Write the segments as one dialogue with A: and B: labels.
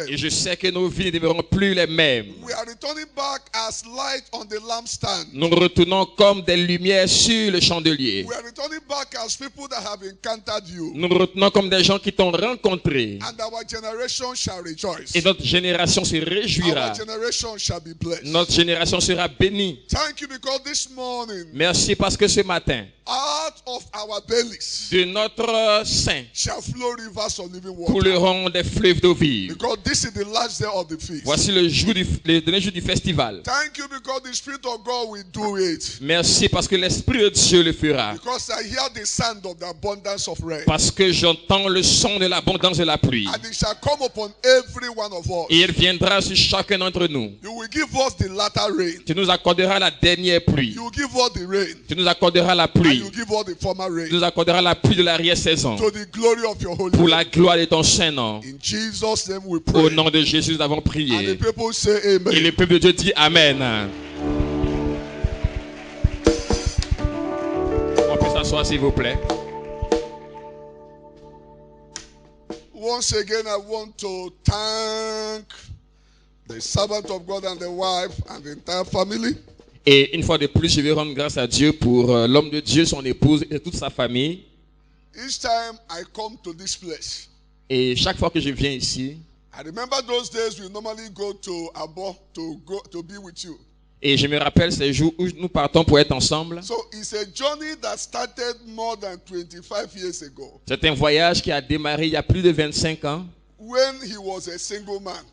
A: Et je sais que nos vies ne demeureront plus les mêmes. Nous retournons comme des lumières sur le chandelier. Nous retournons comme des gens qui t'ont rencontré. Et notre génération se réjouira. Notre génération sera bénie. Merci parce que ce matin, de notre sein couleront des fleuves d'eau vive. Voici le dernier jour du festival. Merci parce que l'Esprit de Dieu le fera. Parce que j'entends le son de l'abondance de la pluie. Et il viendra sur chacun d'entre nous. Tu nous accorderas la dernière pluie. Tu nous accorderas la pluie. Tu nous accorderas la pluie de l'arrière-saison. Pour la gloire de ton Saint-Nom. Au nom de Jésus, nous avons prié. Et le peuple de Dieu dit Amen. On peut s'asseoir s'il vous plaît.
B: Once again, I want to thank the servant of God and the wife and the entire family.
A: Et une fois de plus, je vais rendre grâce à Dieu pour l'homme de Dieu, son épouse et toute sa famille.
B: Each time I come to this place,
A: et chaque fois que je viens ici,
B: I remember those days we normally go to Abo to be with you.
A: Et je me rappelle ces jours où nous partons pour être ensemble.
B: So it's a journey that started more than 25 years ago.
A: C'est un voyage qui a démarré il y a plus de 25 ans.
B: When he was a single man.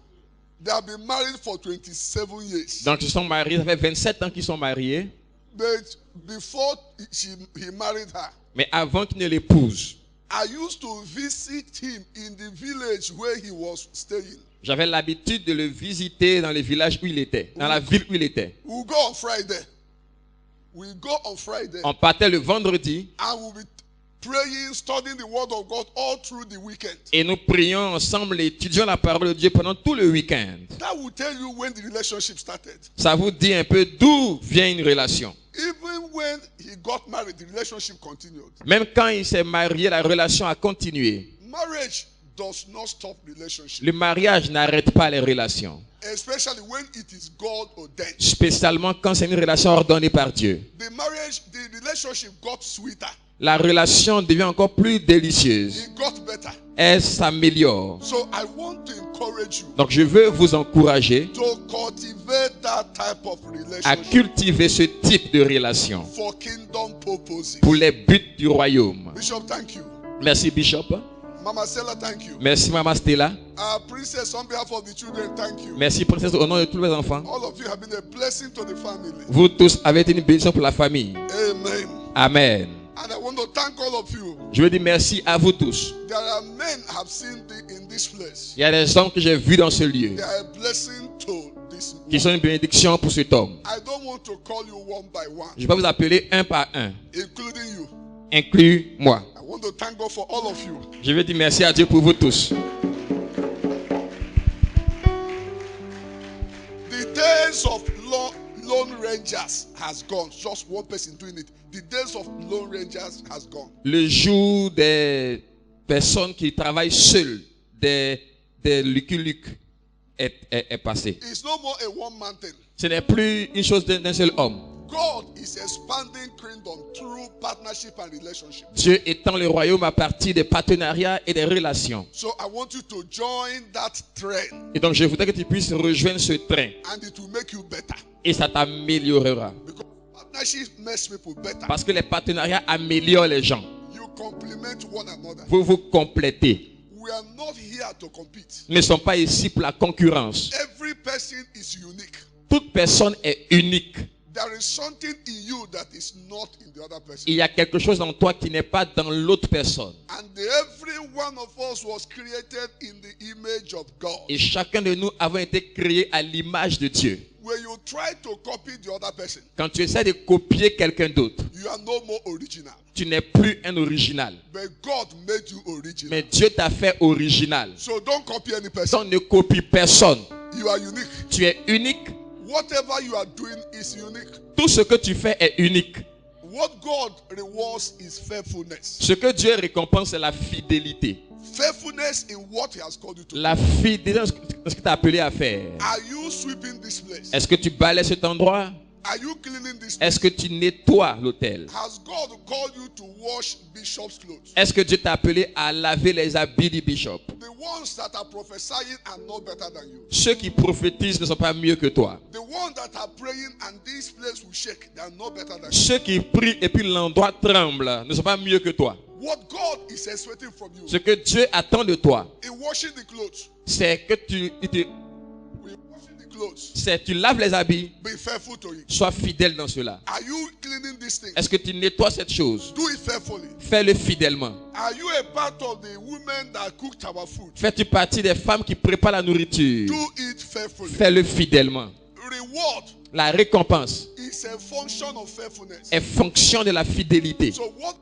B: They have been married for 27 years.
A: Donc ils sont mariés, ça fait 27 ans qu'ils sont mariés.
B: But before he married her,
A: mais avant qu'il ne l'épouse,
B: I used to visit him in the village where he was staying.
A: J'avais l'habitude de le visiter dans le village où il était, dans la ville où il était.
B: We go on Friday. We go on Friday.
A: On partait le vendredi.
B: And we'll be praying, studying the word of God all through the weekend.
A: Et nous prions ensemble et étudions la parole de Dieu pendant tout le week-end.
B: That will tell you when the relationship started.
A: Ça vous dit un peu d'où vient une relation.
B: Even when he got married, the relationship continued.
A: Même quand il s'est marié, la relation a continué.
B: Marriage does not stop relationship.
A: Le mariage n'arrête pas les relations.
B: Especially when it is God ordained.
A: Spécialement quand c'est une relation ordonnée par Dieu.
B: The relationship got sweeter.
A: La relation devient encore plus délicieuse.
B: It got better.
A: Elle s'améliore.
B: So I want to encourage you.
A: Donc je veux vous encourager
B: to cultivate that type of relationship.
A: À cultiver ce type de relation.
B: For kingdom purposes.
A: Pour les buts du royaume.
B: Bishop, thank you.
A: Merci Bishop.
B: Mama Stella, thank you.
A: Merci Mama Stella.
B: Princess, on behalf of the children, thank you.
A: Merci Princesse au nom de tous les enfants.
B: All of you have been a blessing to the family.
A: Vous tous avez été une bénédiction pour la famille.
B: Amen.
A: Amen.
B: And I want to thank all of you.
A: Je veux dire merci à vous tous.
B: There are men I've seen in this place.
A: Il y a des hommes que j'ai vus dans ce lieu.
B: They are a blessing to this
A: qui sont une bénédiction pour cet homme.
B: I don't want to call you one by one.
A: Je vais pas vous appeler un par un.
B: Including you.
A: Inclus moi.
B: I want to thank God for all of you.
A: Je veux dire merci à Dieu pour vous tous.
B: The days of Lone Rangers has gone. Just one person doing it. The days of Lone Rangers has gone.
A: Le jour des personnes qui travaillent seules, des Lucky Luke est passé.
B: It's no more a one-man thing.
A: Ce n'est plus une chose d'un seul homme.
B: God is expanding kingdom through partnership and relationship.
A: Dieu étend le royaume à partir des partenariats et des relations.
B: So I want you to join that train.
A: Et donc je voudrais que tu puisses rejoindre ce train.
B: And it will make you better.
A: Et ça t'améliorera.
B: Because partnership makes people better.
A: Parce que les partenariats améliorent les gens.
B: You complement one another.
A: Vous vous complétez.
B: We are not here to compete.
A: Nous ne sommes pas ici pour la concurrence.
B: Every person is unique.
A: Toute personne est unique.
B: There is something in you that is not in the other person.
A: Il y a quelque chose en toi qui n'est pas dans l'autre personne.
B: And every one of us was created in the image of God.
A: Et chacun de nous avons été créés à l'image de Dieu.
B: When you try to copy the other person,
A: quand tu essaies de copier quelqu'un d'autre,
B: you are no more original.
A: Tu n'es plus un original.
B: But God made you original.
A: Mais Dieu t'a fait original.
B: So don't copy any person.
A: Donc ne copie personne.
B: You are unique.
A: Tu es unique.
B: Whatever you are doing is unique.
A: Tout ce que tu fais est unique.
B: What God rewards is faithfulness.
A: Ce que Dieu récompense, c'est la fidélité.
B: Faithfulness in what He has called you to.
A: La fidélité dans ce que tu as appelé à faire.
B: Are you sweeping this place?
A: Est-ce que tu balayes cet endroit?
B: Are you cleaning this place?
A: Est-ce que tu nettoies l'autel?
B: Has God called you to wash Bishop's clothes?
A: Est-ce que Dieu t'a appelé à laver les habits du bishop?
B: The ones that are prophesying are not better than you.
A: Ceux qui prophétisent ne sont pas mieux que toi.
B: The ones that are praying and this place will shake, they are not better than you.
A: Ceux qui prient et puis l'endroit tremble ne sont pas mieux que toi.
B: What God is expecting from you.
A: Ce que Dieu attend de toi,
B: in washing the clothes,
A: c'est que tu laves les habits.
B: Be faithful to it.
A: Sois fidèle dans cela.
B: Are you cleaning this thing?
A: Est-ce que tu nettoies cette chose?
B: Do it faithfully.
A: Fais-le fidèlement.
B: Are you a part of the women that cooked our food?
A: Fais-tu partie des femmes qui préparent la nourriture?
B: Do it faithfully.
A: Fais-le fidèlement.
B: Reward.
A: La récompense est fonction de la fidélité.
B: So what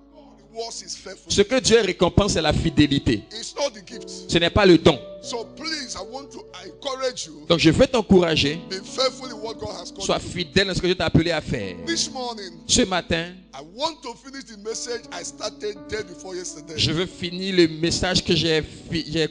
B: is
A: ce que Dieu récompense, c'est la fidélité. Ce n'est pas le don.
B: So please, I want to encourage you.
A: Donc je veux t'encourager.
B: Be faithful in what God has called
A: Sois fidèle dans ce que Dieu t'a appelé à faire.
B: This morning,
A: ce matin,
B: I want to finish the message I started day before yesterday.
A: Je veux finir le message que j'ai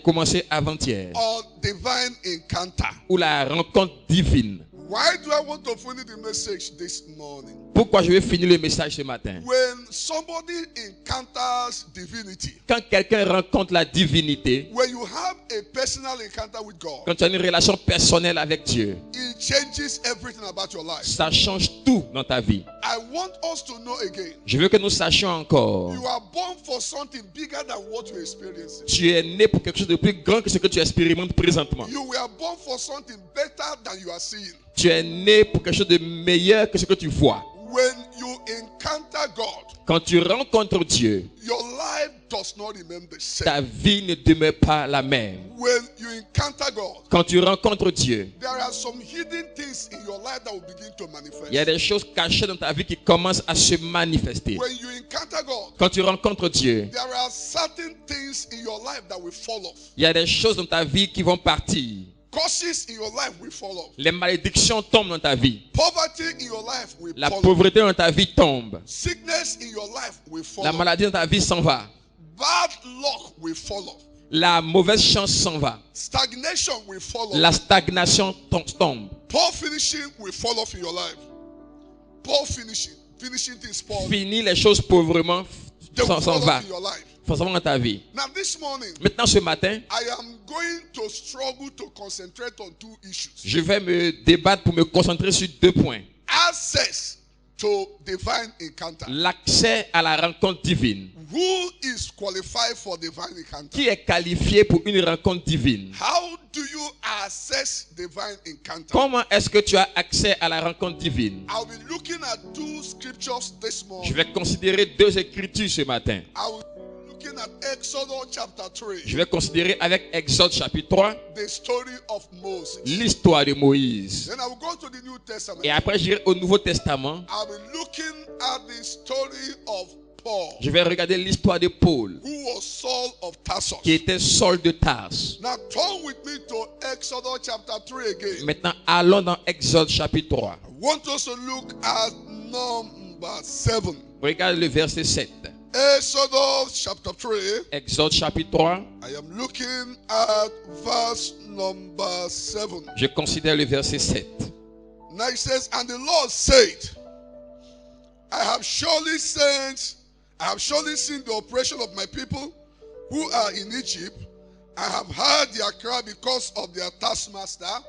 A: commencé avant-hier.
B: On divine encounter.
A: Ou la rencontre divine.
B: Why do I want to finish the message this morning?
A: Pourquoi je vais finir le message ce matin?
B: When somebody encounters divinity,
A: quand quelqu'un rencontre la divinité,
B: when you have a personal encounter with God,
A: quand tu as une relation personnelle avec Dieu,
B: it changes everything about your life.
A: Ça change tout dans ta vie.
B: I want us to know again.
A: Je veux que nous sachions encore.
B: You are born for something bigger than what you experience.
A: Tu es né pour quelque chose de plus grand que ce que tu expérimentes présentement.
B: You were born for something better than you are seeing.
A: Tu es né pour quelque chose de meilleur que ce que tu vois.
B: When you encounter God,
A: quand tu rencontres Dieu,
B: your life does not remain the same.
A: Ta vie ne demeure pas la même.
B: When you encounter God,
A: quand tu rencontres Dieu,
B: there are some hidden things in your life that will begin to manifest.
A: Il y a des choses cachées dans ta vie qui commencent à se manifester.
B: When you encounter God,
A: quand tu rencontres Dieu,
B: there are certain things in your life that will fall off.
A: Il y a des choses dans ta vie qui vont partir.
B: Curses in your life will fall off.
A: Les malédictions tombent dans ta vie.
B: Poverty in your life will
A: La
B: fall
A: pauvreté dans ta vie tombe.
B: Sickness in your life will fall
A: La maladie dans ta vie s'en va.
B: Bad luck will fall off.
A: La mauvaise chance s'en va.
B: Stagnation will fall off.
A: La stagnation tombe.
B: Poor finishing will fall off in your life. Poor finishing. Finishing things poor.
A: Fini les choses pauvrement s'en va. Forcément dans ta vie.
B: Now this morning,
A: maintenant ce matin,
B: I am going to struggle to concentrate on two issues.
A: Je vais me débattre pour me concentrer sur 2 points.
B: Access to divine encounter.
A: L'accès à la rencontre divine.
B: Who is qualified for divine encounter?
A: Qui est qualifié pour une rencontre divine?
B: How do you access divine encounter?
A: Comment est-ce que tu as accès à la rencontre divine?
B: I'll be looking at 2 scriptures this morning.
A: Je vais considérer 2 écritures ce matin.
B: At Exodus chapter 3,
A: Je vais considérer avec Exode chapitre 3
B: the story of Moses.
A: L'histoire de Moïse.
B: Then I will go to the New Testament.
A: Et après j'irai au Nouveau Testament.
B: I'll be looking at the story of Paul.
A: Je vais regarder l'histoire de Paul,
B: who was Saul of Tarsus.
A: Qui était Saul de Tarse.
B: Now turn with me to Exodus chapter 3 again.
A: Maintenant allons dans Exode chapitre 3.
B: I want us to look at number 7.
A: Regarde le verset 7.
B: Exodus chapter 3.
A: Exode chapitre 3.
B: I am looking at verse number 7.
A: Je considère le verset 7.
B: Now it says, and the Lord said, I have surely seen the oppression of my people who are in Egypt. I have heard their cry because of their taskmaster,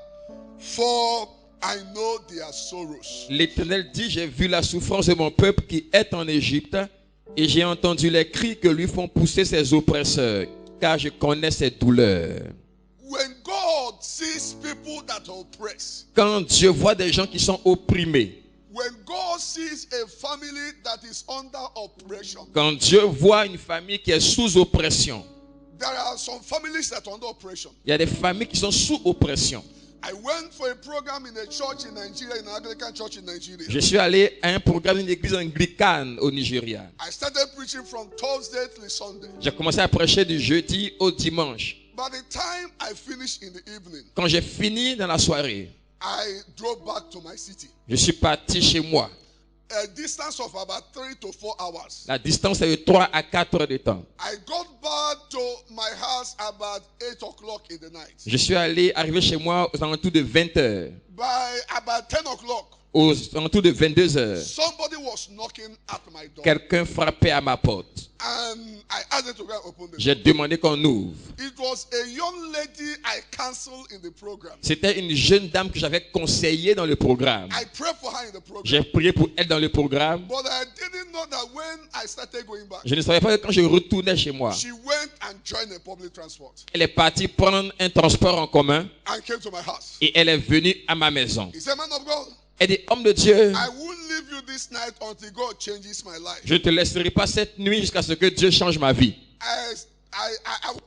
B: for I know their sorrows.
A: L'Éternel dit, j'ai vu la souffrance de mon peuple qui est en Égypte, et j'ai entendu les cris que lui font pousser ses oppresseurs, car je connais ses douleurs.
B: When God sees people that are oppressed,
A: quand Dieu voit des gens qui sont opprimés,
B: when God sees a family that is under oppression,
A: quand Dieu voit une famille qui est sous oppression,
B: there are some families that are under oppression.
A: Il y a des familles qui sont sous oppression.
B: I went for a program in a church in Nigeria, in an Anglican church in Nigeria.
A: Je suis allé à un programme d'une église anglicane au Nigeria.
B: I started preaching from Thursday to Sunday.
A: J'ai commencé à prêcher du jeudi au dimanche.
B: By the time I finished in the evening,
A: quand j'ai fini dans la soirée,
B: I drove back to my city.
A: Je suis parti chez moi.
B: A distance of about 3 to 4 hours.
A: La distance est de 3 à 4 heures de temps.
B: I got back to my house about 8 o'clock in the night.
A: Je suis arrivé chez moi aux alentours de 20 heures.
B: By about 10 o'clock,
A: aux alentours de 22 heures,
B: somebody was knocking at my door.
A: Quelqu'un frappait à ma porte.
B: And I asked them to go and open the door.
A: J'ai demandé qu'on ouvre.
B: It was a young lady I counseled in the program.
A: C'était une jeune dame que j'avais conseillée dans le programme.
B: I prayed for her in the program.
A: J'ai prié pour elle dans le programme.
B: But I didn't know that when I started going back,
A: je ne savais pas que quand je retournais chez moi,
B: she went and joined a public transport.
A: Elle est partie prendre un transport en commun.
B: And came to my house.
A: Et elle est venue à ma maison.
B: He said, man of God,
A: elle dit, homme de Dieu,
B: I won't leave you this night until God changes my life.
A: Je ne te laisserai pas cette nuit jusqu'à ce que Dieu change ma vie.
B: I was tired.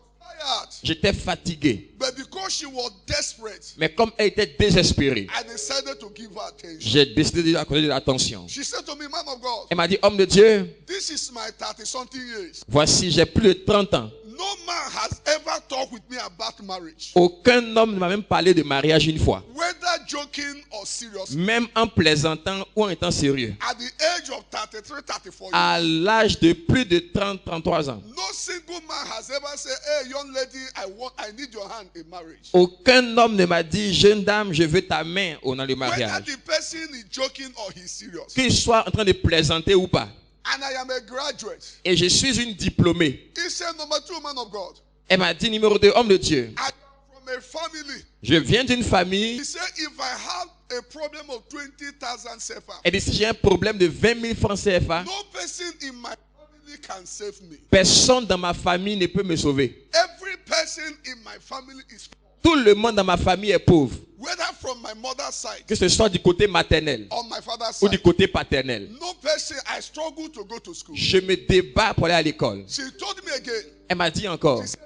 A: J'étais fatigué.
B: But because she was desperate,
A: mais comme elle était désespérée,
B: I decided to give her attention.
A: J'ai décidé de lui accorder de l'attention.
B: She said to me, man of God,
A: elle m'a dit, homme de Dieu,
B: this is my 30-something years.
A: Voici, j'ai plus de 30 ans.
B: No man has ever talked with me about marriage.
A: Aucun homme ne m'a même parlé de mariage une fois.
B: Whether joking or serious.
A: Même en plaisantant ou en étant sérieux.
B: At the age of 33, 34 years.
A: À l'âge de plus de 30, 33 ans.
B: No single man has ever said, hey, young lady, I need your hand in marriage.
A: Aucun homme ne m'a dit, jeune dame, je veux ta main dans le mariage.
B: Whether the person is joking or he's serious.
A: Qu'il soit en train de plaisanter ou pas.
B: And I am a graduate.
A: Et je suis une diplômée.
B: He said, number 2, man of God.
A: Elle m'a dit, numéro 2, homme de Dieu.
B: I come from a family.
A: Je viens d'une famille.
B: He said, if I have a problem of 20,000 CFA.
A: Elle dit, si j'ai un problème de 20 000 francs CFA.
B: No person in my family can save me.
A: Personne dans ma famille ne peut me sauver.
B: Every person in my family is poor.
A: Tout le monde dans ma famille est pauvre.
B: Whether from my mother's side,
A: que ce soit du côté maternel
B: or my father's
A: ou
B: side,
A: du côté paternel.
B: no person, I struggle to go to school.
A: Je me débat pour aller à l'école.
B: She told me again.
A: Elle m'a dit encore.
B: She said,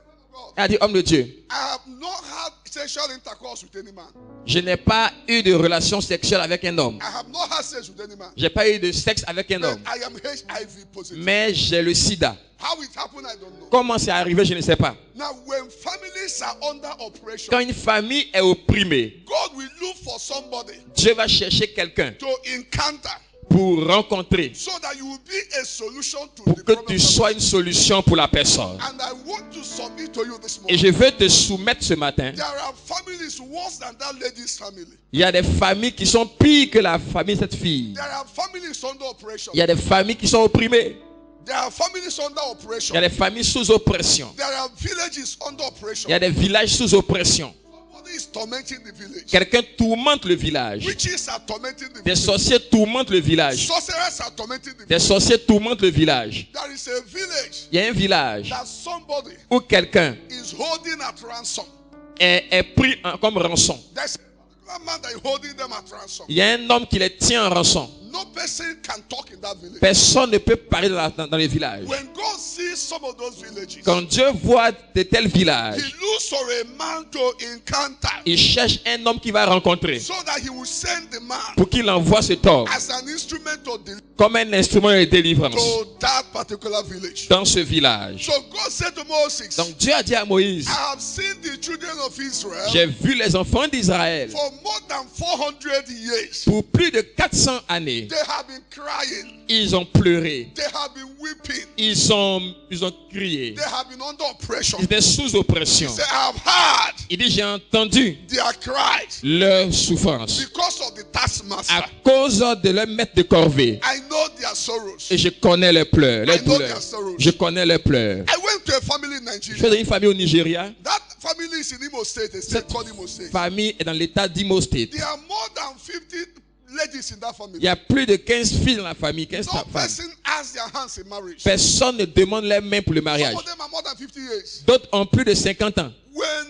A: Elle a dit, homme de Dieu.
B: I have not had sexual intercourse with any man.
A: Je n'ai pas eu de relation sexuelle avec un homme.
B: I have not had sex with any man.
A: J'ai pas eu de sexe avec un homme.
B: I am HIV positive.
A: Mais j'ai le sida.
B: How it happened, I don't know.
A: Comment c'est arrivé, je ne sais pas.
B: Now, when families are under oppression,
A: Quand une famille est opprimée,
B: God will look for somebody
A: Dieu va chercher quelqu'un
B: to encounter
A: pour rencontrer,
B: so that you will be a solution to
A: pour
B: the
A: que
B: problem.
A: tu sois une solution pour la personne.
B: And I want to submit to you this
A: Et
B: morning.
A: je veux te soumettre ce matin.
B: There are families worse than that lady's family.
A: Il y a des familles qui sont pires que la famille de cette fille.
B: There are families under oppression.
A: Il y a des familles qui sont opprimées.
B: There are families under
A: Il
B: oppression.
A: y a des familles sous oppression.
B: There are villages under oppression.
A: Il y a des villages sous oppression.
B: Somebody is tormenting the village.
A: Quelqu'un tourmente le village.
B: Witches are tormenting the
A: Des
B: village.
A: sorciers tourmentent le village.
B: Sorcerers are tormenting the
A: Des
B: village.
A: sorciers tourmentent le village.
B: There is a village
A: Il y a un village
B: that somebody
A: où quelqu'un
B: is holding at ransom.
A: est pris comme rançon.
B: There's a particular man that is holding them at ransom.
A: Il y a un homme qui les tient en rançon.
B: No person can talk in that village.
A: Personne ne peut parler dans les villages.
B: When God sees some of those villages,
A: Quand Dieu voit de tels
B: He
A: villages,
B: looks for a man to encounter
A: il cherche un homme qu'il va rencontrer
B: so that He will send the man
A: pour qu'il envoie cet homme
B: as an instrument of deliverance
A: comme un instrument de délivrance
B: to that particular village.
A: dans ce village.
B: So God said to Moses,
A: Donc Dieu a dit à Moïse,
B: I have seen the children of Israel
A: j'ai vu les enfants d'Israël
B: for more than 400 years.
A: pour plus de 400 années.
B: They have been crying.
A: Ils ont pleuré,
B: They have been weeping.
A: ils ont crié,
B: They have been under oppression.
A: ils étaient sous
B: He
A: oppression.
B: said, I have heard
A: Il dit, j'ai entendu
B: their cries
A: leur souffrance
B: because of the taskmaster.
A: à cause de leur maître de corvée.
B: I know their sorrows.
A: Et je connais leurs pleurs, leurs
B: I know
A: douleurs.
B: their sorrows.
A: Je connais leurs pleurs.
B: I went to a family in
A: Je
B: Nigeria.
A: suis dans une famille au Nigeria.
B: That family is in Imo State, a state
A: Cette
B: called Imo State.
A: famille est dans l'état d'Imo State.
B: There are more than 50 ladies in that family.
A: Il y a plus de 15 filles dans la famille, 15
B: No
A: femmes.
B: person has their hands in marriage.
A: Personne ne demande leurs mains pour le
B: Some
A: mariage.
B: of them are more than 50 years.
A: D'autres ont plus de 50 ans.
B: When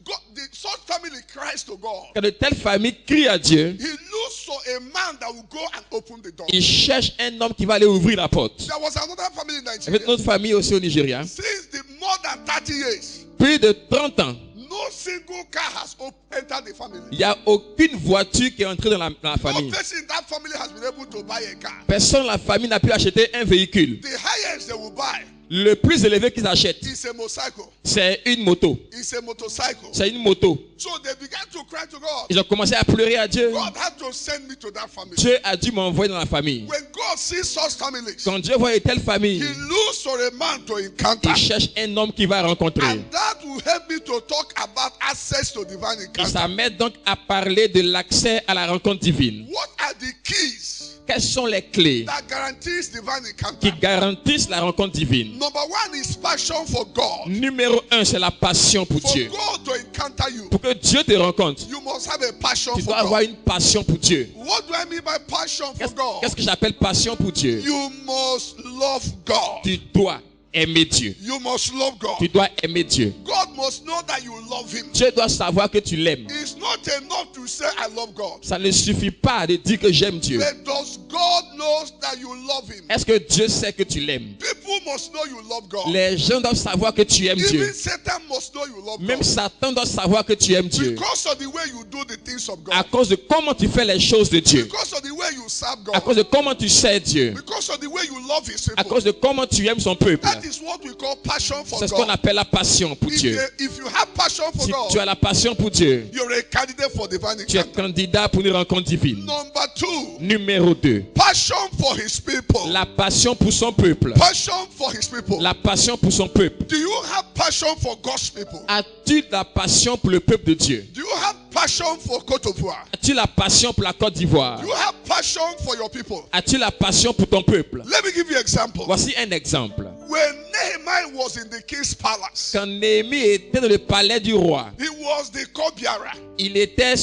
B: God, such family cries to God,
A: Quand de telles familles crient à Dieu,
B: He looks for a man that will go and open the door.
A: ils cherchent un homme qui va aller ouvrir la porte.
B: There was another family in
A: Il y avait
B: Nigeria.
A: notre famille aussi au Nigeria.
B: Since the more than 30 years,
A: Plus de 30 ans,
B: no single car has entered the family.
A: il n'y a aucune voiture qui est entrée dans la
B: No
A: famille.
B: person in that family has been able to buy a car.
A: Personne dans la famille n'a pu acheter un véhicule.
B: The highest they will buy
A: Le plus élevé qu'ils achètent,
B: is a motorcycle.
A: c'est une moto.
B: It's a motorcycle.
A: C'est une moto.
B: So they began to cry to God.
A: Ils ont commencé à pleurer à Dieu.
B: God had to send me to that family.
A: Dieu a dû m'envoyer dans la famille.
B: When God sees such families,
A: Quand Dieu voit une telle famille,
B: He looks for a man to encounter.
A: il cherche un homme qui va rencontrer.
B: And that will help me to talk about access to divine
A: Et
B: encounter.
A: ça m'aide donc à parler de l'accès à la rencontre divine.
B: What are the keys
A: Quelles sont les clés
B: that guarantees divine
A: qui
B: encounter?
A: garantissent la rencontre divine?
B: Number one is passion for God.
A: Numéro 1, c'est la passion pour
B: For
A: Dieu.
B: God to encounter you,
A: Pour que Dieu te rencontre,
B: you must have a passion
A: tu
B: for
A: dois avoir
B: God.
A: une passion pour Dieu.
B: What do I mean by passion for God?
A: Qu'est-ce que j'appelle passion pour Dieu?
B: You must love God.
A: Tu dois aimer Dieu.
B: You must love God.
A: Tu dois aimer Dieu.
B: God must know that you love Him.
A: Dieu doit savoir que tu l'aimes.
B: It's not enough to say I love God.
A: Ça ne suffit pas de dire que j'aime Dieu.
B: But does God know that you love Him?
A: Est-ce que Dieu sait que tu l'aimes?
B: People must know you love God.
A: Les gens doivent savoir que tu aimes Dieu.
B: Even Satan must know you love
A: Même
B: God.
A: Satan doit savoir que tu aimes Dieu.
B: Because of the way you do the things of
A: À
B: God.
A: cause de comment tu fais les choses de Dieu.
B: Because of the way you serve
A: À
B: God.
A: cause de comment tu sais Dieu.
B: Because of the way you love his people.
A: À cause de comment tu aimes son peuple.
B: That is what we call passion for God.
A: C'est ce qu'on appelle la passion pour Dieu.
B: If you have passion for
A: si
B: God,
A: tu as la passion pour Dieu,
B: you're a candidate for divine encounter.
A: Tu es candidat pour une rencontre divine.
B: Number 2.
A: Numéro 2.
B: Passion for his people.
A: La passion pour son peuple.
B: Passion for his people.
A: La passion pour son peuple.
B: Do you have passion for God's people?
A: As-tu la passion pour le peuple de Dieu?
B: Do you have passion for Côte d'Ivoire?
A: As-tu la passion pour la Côte d'Ivoire?
B: Do you have passion for your people?
A: As-tu la passion pour ton peuple?
B: Let me give you an example.
A: Voici un exemple.
B: When Nehemiah was in the king's palace,
A: Quand Néhémie était dans le palais du roi,
B: he was the cupbearer.
A: il était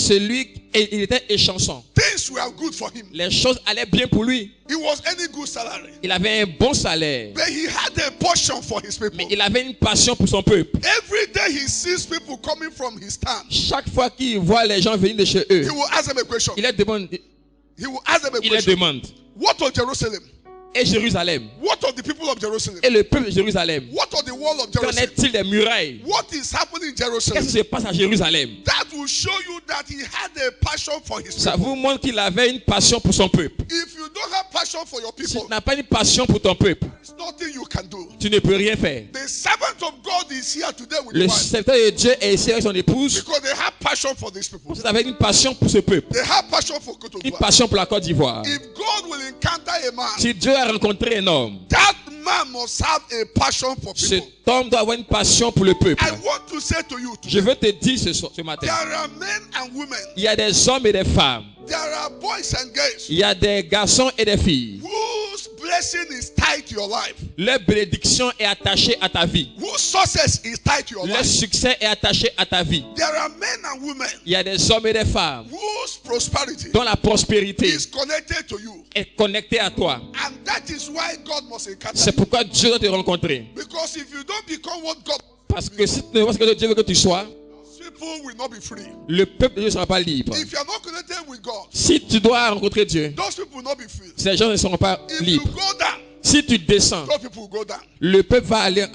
A: il était échanson.
B: Things were good for him.
A: Les choses allaient bien pour lui.
B: He was earning good salary.
A: Il avait un bon salaire.
B: But he had a passion for his people.
A: Mais il avait une passion pour son peuple.
B: Every day he sees people coming from his town.
A: Chaque fois qu'il voit les gens venir de chez eux,
B: He will ask them a question.
A: il leur demande,
B: What of Jerusalem?
A: Et Jérusalem?
B: What of the people of Jerusalem?
A: Et le peuple de Jérusalem?
B: What of the wall of
A: Qu'en
B: Jerusalem?
A: est-il des murailles?
B: What is happening in Jerusalem?
A: Qu'est-ce qui se passe à Jérusalem?
B: That will show you that he had a passion for his
A: Ça
B: people.
A: vous montre qu'il avait une passion pour son peuple.
B: If you don't have passion for your
A: Si
B: people,
A: tu n'as pas une passion pour ton peuple,
B: there's nothing you can do.
A: tu ne peux rien faire.
B: The servant of God is here today with
A: Le
B: the wife
A: serviteur de Dieu est ici avec son épouse.
B: because they have passion for these people.
A: Vous avez une passion pour ce peuple.
B: They have passion for Côte
A: Une
B: d'Ivoire.
A: passion pour la Côte d'Ivoire.
B: If God will encounter a man,
A: Si Dieu a rencontré un homme,
B: that man must have a passion for people.
A: cet homme doit avoir une passion pour le peuple.
B: I want to say to you
A: Je
B: today,
A: veux te dire ce matin,
B: there are men and women,
A: il y a des hommes et des femmes.
B: there are boys and girls
A: Il y a des garçons et des filles.
B: whose blessing is tied to your life,
A: Leur bénédiction est attachée à ta vie.
B: whose success is tied to your
A: Leur
B: life.
A: succès est attaché à ta vie.
B: There are men and women
A: Il y a des hommes et des femmes
B: whose prosperity
A: dont la prospérité
B: is connected to you.
A: est connectée à toi.
B: And that is why God must encounter
A: C'est
B: you.
A: pourquoi Dieu doit te rencontrer.
B: Because if you don't become what God
A: Parce que si tu ne vois ce que Dieu veut que tu sois,
B: people will not be free.
A: le peuple de Dieu ne sera pas libre.
B: If you are not connected with God,
A: Si tu dois rencontrer Dieu,
B: those people will not be free.
A: ces gens ne seront pas
B: If you
A: libres.
B: go down,
A: Si tu descends,
B: those people will go down.
A: le peuple va aller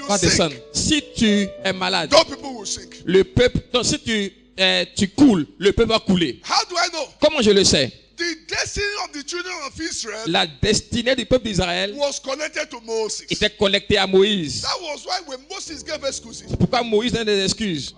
A: va
B: sink,
A: descendre. Si tu es malade,
B: Those people will sink.
A: le peuple, non, si tu coules, le peuple va couler.
B: How do I know?
A: Comment je le sais?
B: The destiny of the children of Israel
A: La destinée du peuple d'Israël
B: was connected to Moses.
A: était connectée à Moïse.
B: That was why when Moses gave excuses,
A: C'est pourquoi Moïse donne des excuses.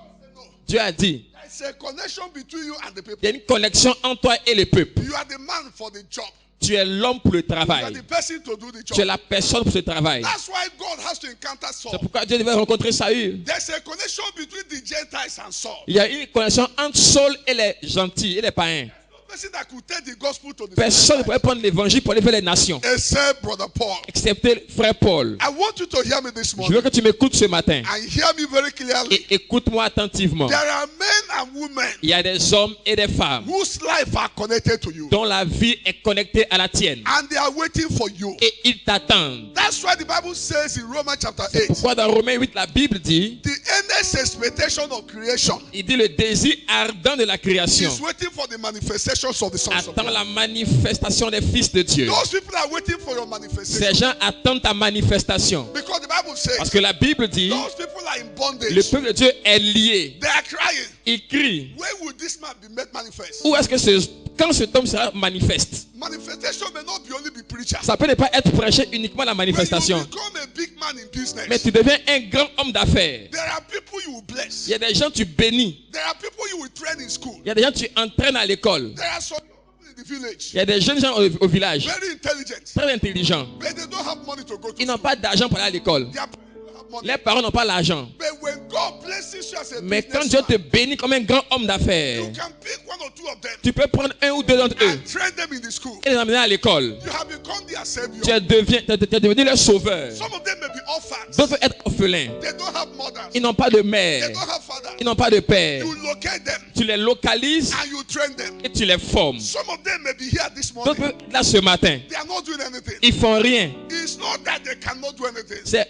A: Dieu a dit,
B: there's a connection between you and the people.
A: il y a une connexion entre toi et le peuple.
B: You are the man for the job.
A: Tu es l'homme pour le
B: You are
A: travail.
B: the person to do the
A: Tu es
B: job.
A: la personne pour ce travail.
B: That's why God has to encounter
A: C'est
B: Saul.
A: pourquoi Dieu devait rencontrer Saül.
B: There's a connection between the Gentiles and Saul.
A: Il y a une connexion entre Saul et les gentils et les païens.
B: No person that could take the gospel to the
A: Personne ne pouvait prendre l'évangile pour aller vers les nations,
B: except Brother Paul.
A: excepté frère Paul.
B: I want you to hear me this
A: Je veux
B: morning
A: que tu m'écoutes ce matin
B: and hear me very clearly.
A: et écoute-moi attentivement.
B: There are men and women
A: Il y a des hommes et des femmes
B: whose life are connected to you
A: dont la vie est connectée à la tienne
B: and they are waiting for you.
A: et ils t'attendent.
B: That's why the Bible says in Romans chapter 8,
A: Pourquoi dans Romains 8, la Bible dit,
B: the earnest expectation of creation
A: il dit le désir ardent de la création
B: is waiting for the manifestations of the sons of
A: attend
B: God.
A: la manifestation des fils de Dieu.
B: Those people are waiting for your
A: Ces
B: manifestation
A: gens attendent ta manifestation.
B: because the Bible says
A: Parce que la Bible dit,
B: those people are in
A: le
B: bondage.
A: peuple de Dieu est lié.
B: They are crying.
A: Il crie.
B: When will this man be made manifest?
A: Où est-ce que quand cet homme sera manifeste?
B: Manifestation may not be only be preacher.
A: Ça peut ne pas être prêché uniquement la
B: When you
A: manifestation.
B: become a big man in business,
A: Mais tu deviens un grand homme d'affaires.
B: there are people you will bless.
A: Il y a des gens que tu bénis.
B: There are people you will train in school.
A: Il y a des gens que tu entraînes à l'école.
B: There are some people in the village,
A: Il y a des jeunes gens au village,
B: very intelligent,
A: très intelligents.
B: but they don't have money to go to
A: Ils n'ont
B: school.
A: pas d'argent pour aller à l'école.
B: Their parents don't have money.
A: Les parents n'ont pas l'argent.
B: But when God blesses you as a
A: Mais quand Dieu te
B: businessman,
A: bénit comme un grand homme d'affaires,
B: you can pick one or two of them
A: tu peux prendre un ou deux d'entre eux
B: and train them in the school.
A: et les emmener à l'école.
B: You have become their
A: Tu
B: savior.
A: es devenu leur sauveur.
B: Some of them may be orphans.
A: D'autres peuvent être orphelins.
B: They don't have mothers.
A: Ils n'ont pas de
B: They
A: mère.
B: don't have fathers.
A: Ils n'ont pas de père.
B: You locate them
A: Tu les localises
B: and you train them.
A: et tu les formes.
B: Some of them may be here this
A: D'autres
B: morning.
A: peuvent être là ce matin.
B: They are not doing anything.
A: Ils font rien.
B: It's not that they cannot do anything.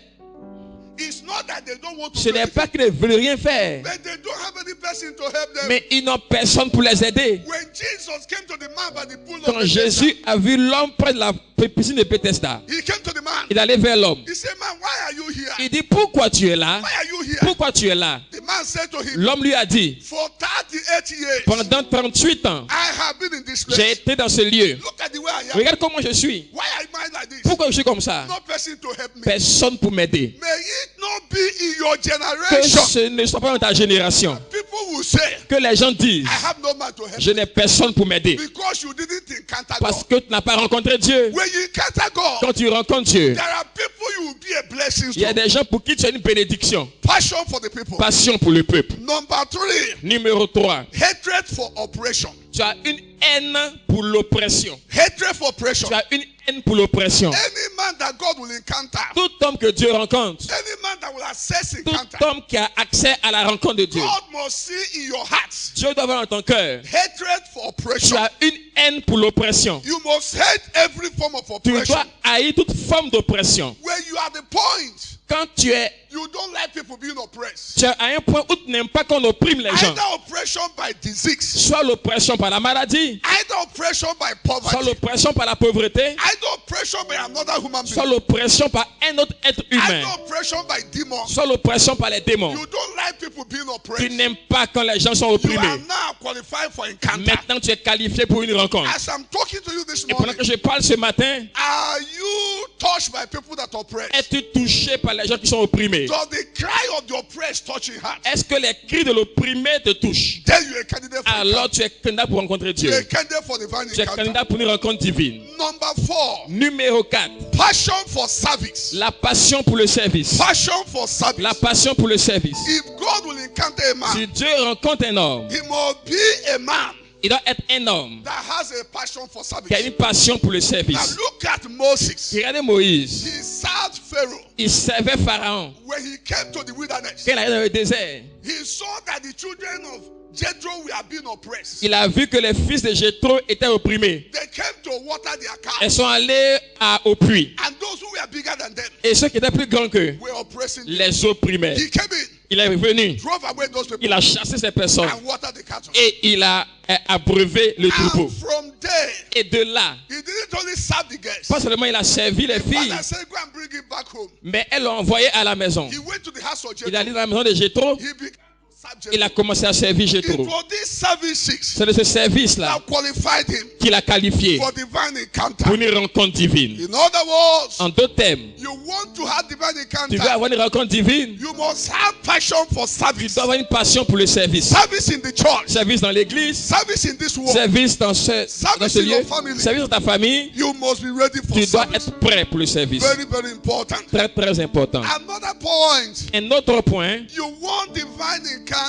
B: It's not that they don't want to
A: Ce
B: do
A: n'est
B: anything.
A: pas qu'ils ne veulent rien faire.
B: But they don't have any person to help them.
A: Mais ils n'ont personne pour les aider.
B: When Jesus came to the man by the pool of
A: Quand
B: Bethesda,
A: Jésus a vu l'homme près de piscine de Bethesda.
B: He came to the man.
A: Il allait vers l'homme.
B: He said, man, why are you here?
A: Il dit, pourquoi tu es là?
B: Why are you here?
A: Pourquoi tu es là?
B: The man said to him,
A: L'homme lui a dit,
B: for 38 years,
A: pendant 38 ans,
B: I have been in this
A: j'ai
B: place.
A: été dans ce lieu.
B: Look at the way I am.
A: Regarde comment je suis.
B: Why am I like this?
A: Pourquoi je suis comme ça?
B: No person to help me.
A: Personne pour m'aider.
B: May it not be in your
A: Que
B: generation.
A: ce ne soit pas dans ta génération.
B: People will say,
A: Que les gens disent,
B: I have no man to help
A: je n'ai personne pour m'aider.
B: because you didn't encounter
A: Parce
B: God.
A: que tu n'as pas rencontré Dieu.
B: When you encounter God,
A: Quand tu rencontres Dieu,
B: there are people you will be a blessing
A: il y a
B: to.
A: des gens pour qui tu as une bénédiction.
B: Passion for the people.
A: Passion pour le peuple.
B: Number 3,
A: Numéro 3,
B: hatred for oppression.
A: tu as une haine pour l'oppression.
B: Hatred for oppression.
A: Tu as une haine pour l'oppression.
B: Any man that God will encounter,
A: Tout homme que Dieu rencontre,
B: any man that will access
A: tout
B: encounter,
A: homme qui a accès à la rencontre de Dieu,
B: God must see in your heart
A: Dieu doit voir dans ton cœur.
B: hatred for
A: Tu
B: oppression.
A: as une haine pour l'oppression.
B: You must hate every form of
A: Tu
B: oppression.
A: dois haïr toute forme d'oppression.
B: When you are at the point
A: Quand tu es
B: you don't like people being oppressed,
A: à un point où tu n'aimes pas qu'on opprime les gens,
B: either oppression by disease,
A: soit l'oppression par la maladie,
B: either oppression by
A: soit
B: poverty,
A: l'oppression par la pauvreté,
B: either oppression by another human
A: soit
B: being,
A: l'oppression par un autre être humain,
B: either oppression by demons.
A: soit l'oppression par les démons.
B: You don't like people being
A: Tu
B: oppressed.
A: n'aimes pas quand les gens sont
B: You
A: opprimés.
B: are now qualified for encounter.
A: Maintenant, tu es qualifié pour une rencontre.
B: As I'm talking to you this
A: Et pendant
B: morning,
A: que je parle ce matin,
B: are you touched by people that oppress?
A: es-tu touché par les gens qui sont opprimés?
B: Does the cry of the oppressed touch your heart?
A: Est-ce que les cris de l'opprimé te touchent?
B: Then you're a candidate for
A: Alors
B: encounter.
A: tu es candidat pour rencontrer Dieu.
B: You're a candidate for divine
A: Tu es
B: encounter.
A: candidat pour une rencontre divine.
B: Number 4,
A: Numéro 4,
B: passion for service.
A: la passion pour le service.
B: Passion for service.
A: La passion pour le service.
B: If God will encounter a man,
A: Si Dieu rencontre un homme,
B: he must be a man
A: il doit être un homme
B: that has a passion for
A: qui a
B: service.
A: une passion pour le
B: Now
A: service.
B: look at Moses.
A: Regardez Moïse.
B: He served Pharaoh
A: Il servait Pharaon.
B: when he came to the wilderness.
A: Quand il arrive dans le désert,
B: He saw that the children of Jethro were being oppressed.
A: il a vu que les fils de Jéthro étaient opprimés.
B: They came to water their
A: Ils
B: cows,
A: sont allés au puits.
B: and those who were bigger than them
A: Et ceux qui étaient plus grands qu'eux
B: were oppressing them.
A: les opprimaient.
B: He came in,
A: Il est venu.
B: drove away those people,
A: Il a chassé ces personnes.
B: and watered the cattle.
A: Et il a abreuvé le troupeau.
B: And from there,
A: Et de là,
B: he didn't only serve the guests.
A: pas seulement il a servi les filles,
B: Father said, go and bring it back home.
A: mais elle l'a envoyé à la maison.
B: He went to the house of
A: Il est allé
B: Jethro.
A: dans la maison de Jéthro.
B: He began to serve
A: Il a
B: Jethro.
A: commencé à servir
B: It
A: Jéthro.
B: was these services
A: C'est de ce service-là
B: that qualified him
A: qu'il a qualifié
B: for divine
A: pour
B: encounter.
A: une rencontre divine.
B: In other words,
A: En deux termes,
B: you want to have divine
A: tu veux
B: encounter,
A: avoir une rencontre divine,
B: you must have passion for
A: tu
B: service.
A: dois avoir une passion pour le service.
B: Service in the church,
A: Service dans l'église,
B: service in this world.
A: service dans ce lieu, service dans ta famille.
B: You must be ready for
A: Tu dois
B: service.
A: être prêt pour le service.
B: Very, very important.
A: Très, très important.
B: Another point,
A: Un autre point,
B: you want divine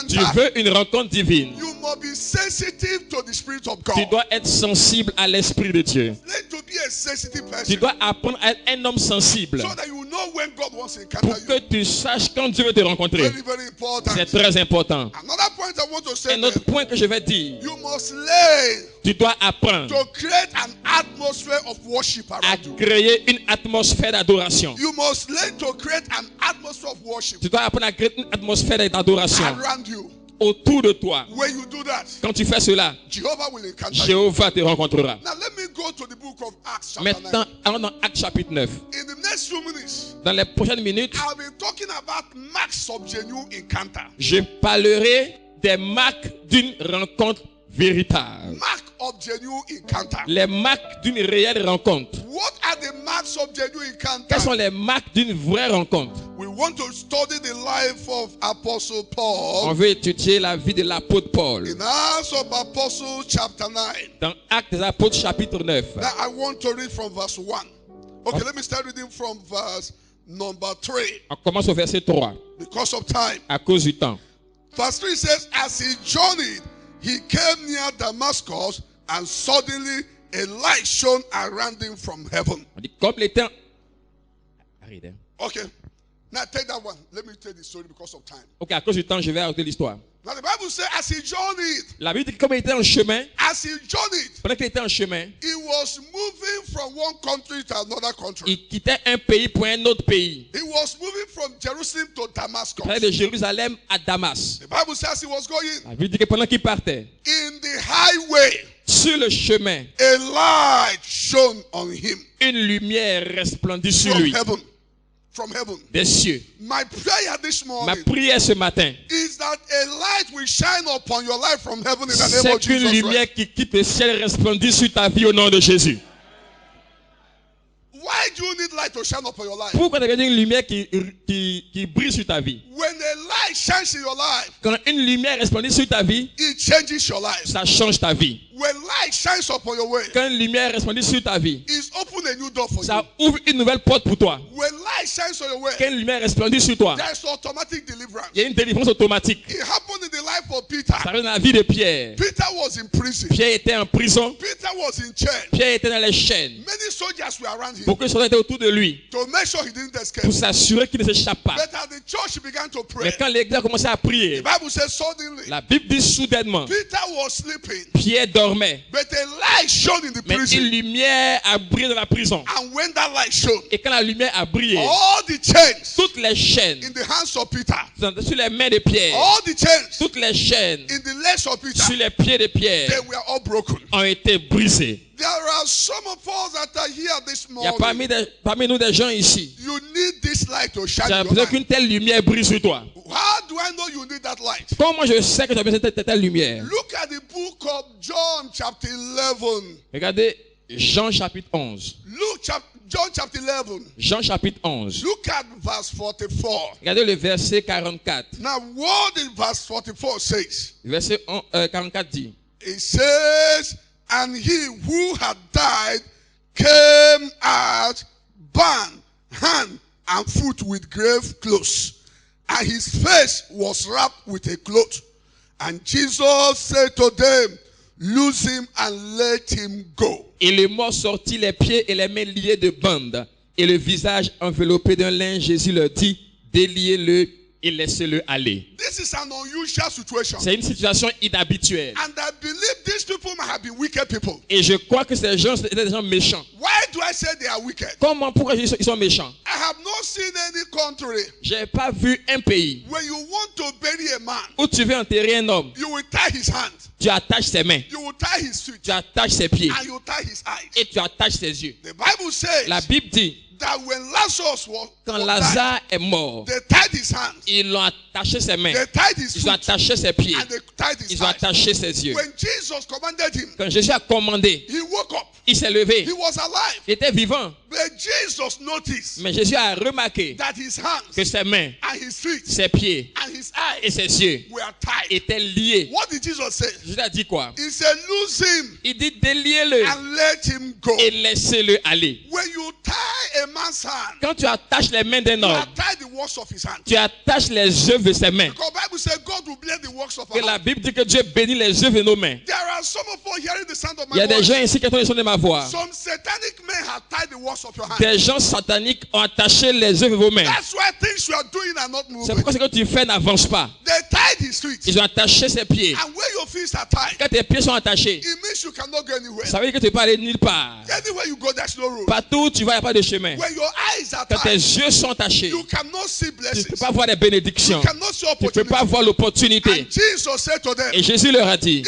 A: tu
B: encounter.
A: veux une rencontre divine.
B: You must be sensitive to the Spirit of
A: Tu
B: God.
A: dois être sensible à l'Esprit de Dieu.
B: Learn to be a sensitive
A: Tu
B: person
A: dois apprendre à être un homme sensible
B: so that you know when God wants to
A: pour
B: encounter
A: que
B: you.
A: tu saches quand Dieu veut te rencontrer.
B: Very, very important.
A: C'est très important.
B: Another point I want to say,
A: Un autre
B: then,
A: point que je vais dire,
B: you must learn
A: tu dois apprendre
B: to create an atmosphere of worship
A: à
B: around you.
A: créer une atmosphère d'adoration.
B: You must learn to create an atmosphere of worship
A: Tu dois apprendre à créer une atmosphère d'adoration
B: around you.
A: autour de toi.
B: When you do that,
A: Quand tu fais cela,
B: Jehovah will encounter you.
A: Jéhovah te rencontrera.
B: Now let me go to the book of Acts chapter
A: Maintenant,
B: 9.
A: allons dans Actes chapitre 9.
B: In the next few minutes,
A: Dans les prochaines minutes,
B: I'll be talking about marks of genuine encounter.
A: je parlerai des marques d'une rencontre véritable.
B: Mark of genuine encounter.
A: Les marques d'une réelle rencontre.
B: What are the marks of genuine
A: Quelles sont
B: encounter?
A: les marques d'une vraie rencontre?
B: We want to study the life of Apostle
A: On
B: Paul
A: veut étudier la vie de l'apôtre Paul.
B: in Acts of Apostles chapter 9.
A: Dans Actes des apôtres chapitre 9.
B: Now I want to read from verse 1. Okay, let me start reading from verse number 3
A: On commence au verset 3,
B: because of time.
A: à cause du temps.
B: Verse 3 says, as he journeyed, he came near Damascus, and suddenly a light shone around him from heaven.
A: On dit comme les temps. Arrête, hein.
B: Okay, now take that one. Let me tell the story because of time.
A: Ok, à cause du temps, je vais raconter l'histoire.
B: Now the Bible says, as he journeyed,
A: La Bible dit que comme il était en chemin, pendant qu'il était en chemin,
B: he was moving from one country to another country.
A: il quittait un pays pour un autre pays.
B: He was moving from Jerusalem to Damascus.
A: Il allait de Jérusalem à Damas.
B: The Bible says he was going
A: La Bible dit que pendant qu'il partait,
B: in the highway.
A: sur le chemin,
B: A light shone on him.
A: Une lumière resplendit sur lui.
B: From heaven.
A: Des cieux.
B: My prayer this morning.
A: Ma prière ce matin.
B: Is that a light will shine upon your life from heaven in the name of Jesus.
A: C'est qu'une lumière qui quitte le ciel resplendit sur ta vie au nom de Jésus.
B: Why do you need light to shine upon your life?
A: Pourquoi tu as besoin d'une lumière qui brille sur ta vie?
B: When a light shines in your life,
A: quand une lumière resplendit sur ta vie,
B: it changes your life.
A: Ça change ta vie.
B: When light shines upon your way,
A: quand une lumière resplendit sur ta vie,
B: it's open a new door for
A: ça ouvre une nouvelle porte pour toi.
B: When light shines on your way,
A: quand une lumière resplendit sur toi,
B: there's automatic deliverance.
A: Il y a une délivrance automatique.
B: It happened in the life of Peter.
A: Ça arrive dans la vie de Pierre.
B: Peter was in prison.
A: Pierre était en prison.
B: Peter was in chains.
A: Pierre était dans les chaînes.
B: Many soldiers were around him.
A: Beaucoup de soldats étaient autour de lui.
B: To make sure he didn't escape.
A: Pour s'assurer qu'il ne s'échappe pas.
B: But as the church began to pray,
A: mais quand l'église a commencé à prier,
B: the Bible says suddenly,
A: la Bible dit soudainement,
B: Peter was sleeping.
A: Pierre dormait.
B: But a light shone in the prison.
A: Mais une lumière a brillé dans la prison.
B: And when that light shone,
A: et quand la lumière a brillé,
B: all the chains,
A: toutes les chaînes,
B: in the hands of Peter,
A: sur les mains de Pierre,
B: all the chains,
A: toutes les chaînes,
B: in the legs of Peter,
A: sur les pieds de Pierre,
B: they were all broken.
A: Ont été brisées.
B: There are some of us that are here this morning.
A: Il y a parmi nous des gens ici.
B: You need this light to shine.
A: Tu as besoin qu'une telle lumière brille sur toi.
B: How do I know you need that light?
A: Comment je sais que tu as besoin de telle lumière?
B: Look at the book of John chapter 11.
A: Regardez Jean chapitre 11.
B: John chapter 11.
A: Jean chapitre 11.
B: Look at verse 44.
A: Regardez le verset 44.
B: Now what did verse 44 says?
A: Le verset 44 dit.
B: It says, and he who had died came out, bound hand and foot with grave clothes, and his face was wrapped with a cloth. And Jesus said to them, loose him and let him go.
A: Et le mort sortit les pieds et les mains liés de bandes, et le visage enveloppé d'un linge. Jésus leur dit, déliez-le et laissez-le aller.
B: This is an unusual situation.
A: C'est une situation inhabituelle.
B: And I believe these people might have been wicked people.
A: Et je crois que ces gens étaient des gens méchants.
B: Why do I say they are wicked?
A: Pourquoi ils sont méchants?
B: I have not seen any country.
A: J'ai pas vu un pays.
B: When you want to bury a man,
A: où tu veux enterrer un homme,
B: you will tie his hands.
A: Tu attaches ses mains.
B: You will tie his feet.
A: Tu attaches ses pieds.
B: And you tie his eyes.
A: Et tu attaches ses yeux.
B: The Bible says.
A: La Bible dit.
B: That when Lazarus was
A: quand Lazare est mort,
B: they tied his hands.
A: Ils l'ont attaché ses mains.
B: They tied his
A: ils ont attaché ses pieds.
B: And they tied his
A: ils ont attaché ses yeux.
B: When Jesus commanded him,
A: quand Jésus a commandé,
B: he woke up.
A: Il s'est levé.
B: He was alive.
A: Il était vivant.
B: But Jesus noticed
A: mais Jésus a remarqué
B: that his hands
A: que ses mains,
B: and his feet,
A: ses pieds
B: and his eyes
A: et ses yeux
B: were tied.
A: Étaient liés.
B: What did Jesus say?
A: Jésus a dit quoi?
B: He said, loose him.
A: Il dit déliez-le
B: and let him go.
A: Et laissez-le aller.
B: When you tie a man's hand,
A: quand tu attaches les mains d'un homme, tu attaches les œuvres de ses mains.
B: Que
A: la Bible dit que Dieu bénit les œuvres de nos mains. Il y a des gens ici qui entendent le son de ma voix. Des gens sataniques ont attaché les œuvres de vos mains. C'est pourquoi ce que tu fais n'avance pas. Ils ont attaché ses pieds. Quand tes pieds sont attachés, ça veut dire que tu ne peux pas aller nulle part. Partout où tu vas, il n'y a pas de chemin. Quand tes yeux sont attachés, tu ne peux pas voir les bénédictions. Tu ne peux pas voir l'opportunité. Et Jésus leur a dit,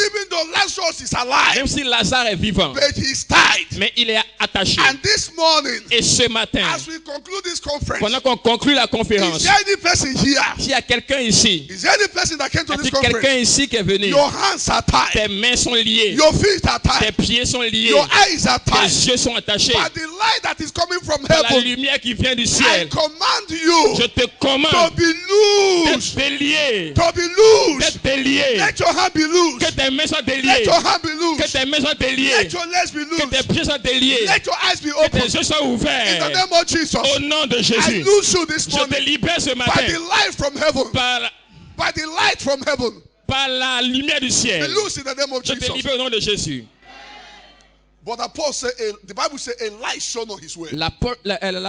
A: même si Lazare est vivant, mais il est attaché. Et ce matin, pendant qu'on conclut la conférence, s'il y a quelqu'un ici, quelqu'un ici qui est venu, tes mains sont liées, tes pieds sont liés, tes yeux sont attachés par la lumière qui vient du ciel. Je te commande d'être délié, d'être délié, que tes mains soient déliées, que tes mains soient déliées, que tes pieds soient déliés, que tes yeux soient ouverts. Au nom de Jésus, je te libère ce matin par la lumière du ciel. Je te libère au nom de Jésus.
B: But Paul said, the Bible says a light shone on his way.
A: La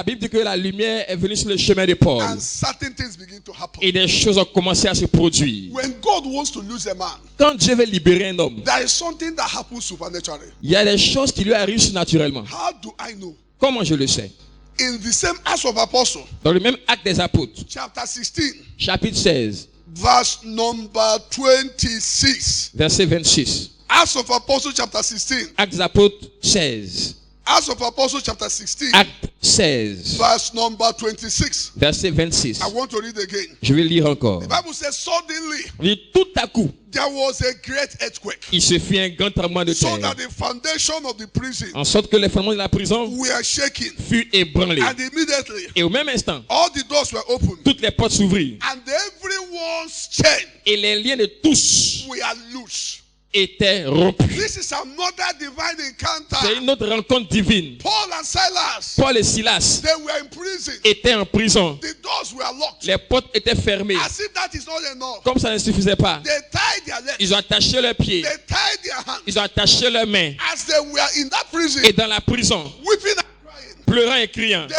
A: Bible dit que la lumière est venue sur le chemin de Paul.
B: And certain things begin to happen.
A: Et des choses ont commencé à se produire.
B: When God wants to lose a man,
A: quand Dieu veut libérer un homme,
B: there is something that happens supernaturally.
A: Il y a des choses qui lui arrivent naturellement.
B: How do I know?
A: Comment je le sais?
B: In the same Acts of Apostles,
A: dans le même acte des apôtres,
B: chapter 16,
A: chapitre 16,
B: verse number 26.
A: Verset 26.
B: Acts of Apostles chapter 16.
A: Actes des apôtres 16.
B: Acts of Apostles chapter 16.
A: Acte 16.
B: Verse number 26.
A: Verset 26.
B: I want to read again.
A: Je vais lire encore.
B: The Bible says suddenly.
A: Tout à coup.
B: There was a great earthquake.
A: Il se fit un grand tremblement de terre.
B: So that the foundation of the prison.
A: En sorte que les fondements de la prison
B: were shaking.
A: Fut ébranlés.
B: And immediately.
A: Et au même instant.
B: All the doors were opened.
A: Toutes les portes s'ouvrirent.
B: And everyone's chain.
A: Et les liens de tous.
B: Were loose.
A: Était rompu.
B: This is another divine encounter.
A: C'est une autre rencontre divine.
B: Paul and Silas.
A: Paul et Silas.
B: They were in prison.
A: Étaient en prison.
B: The doors were locked.
A: Les portes étaient fermées.
B: As if that is not enough.
A: Comme ça ne suffisait pas.
B: They tied their legs.
A: Ils ont attaché leurs pieds.
B: They tied their hands.
A: Ils ont attaché leurs mains.
B: As they were in that prison.
A: Et dans la prison.
B: Weeping and crying.
A: Pleurant et criant.
B: They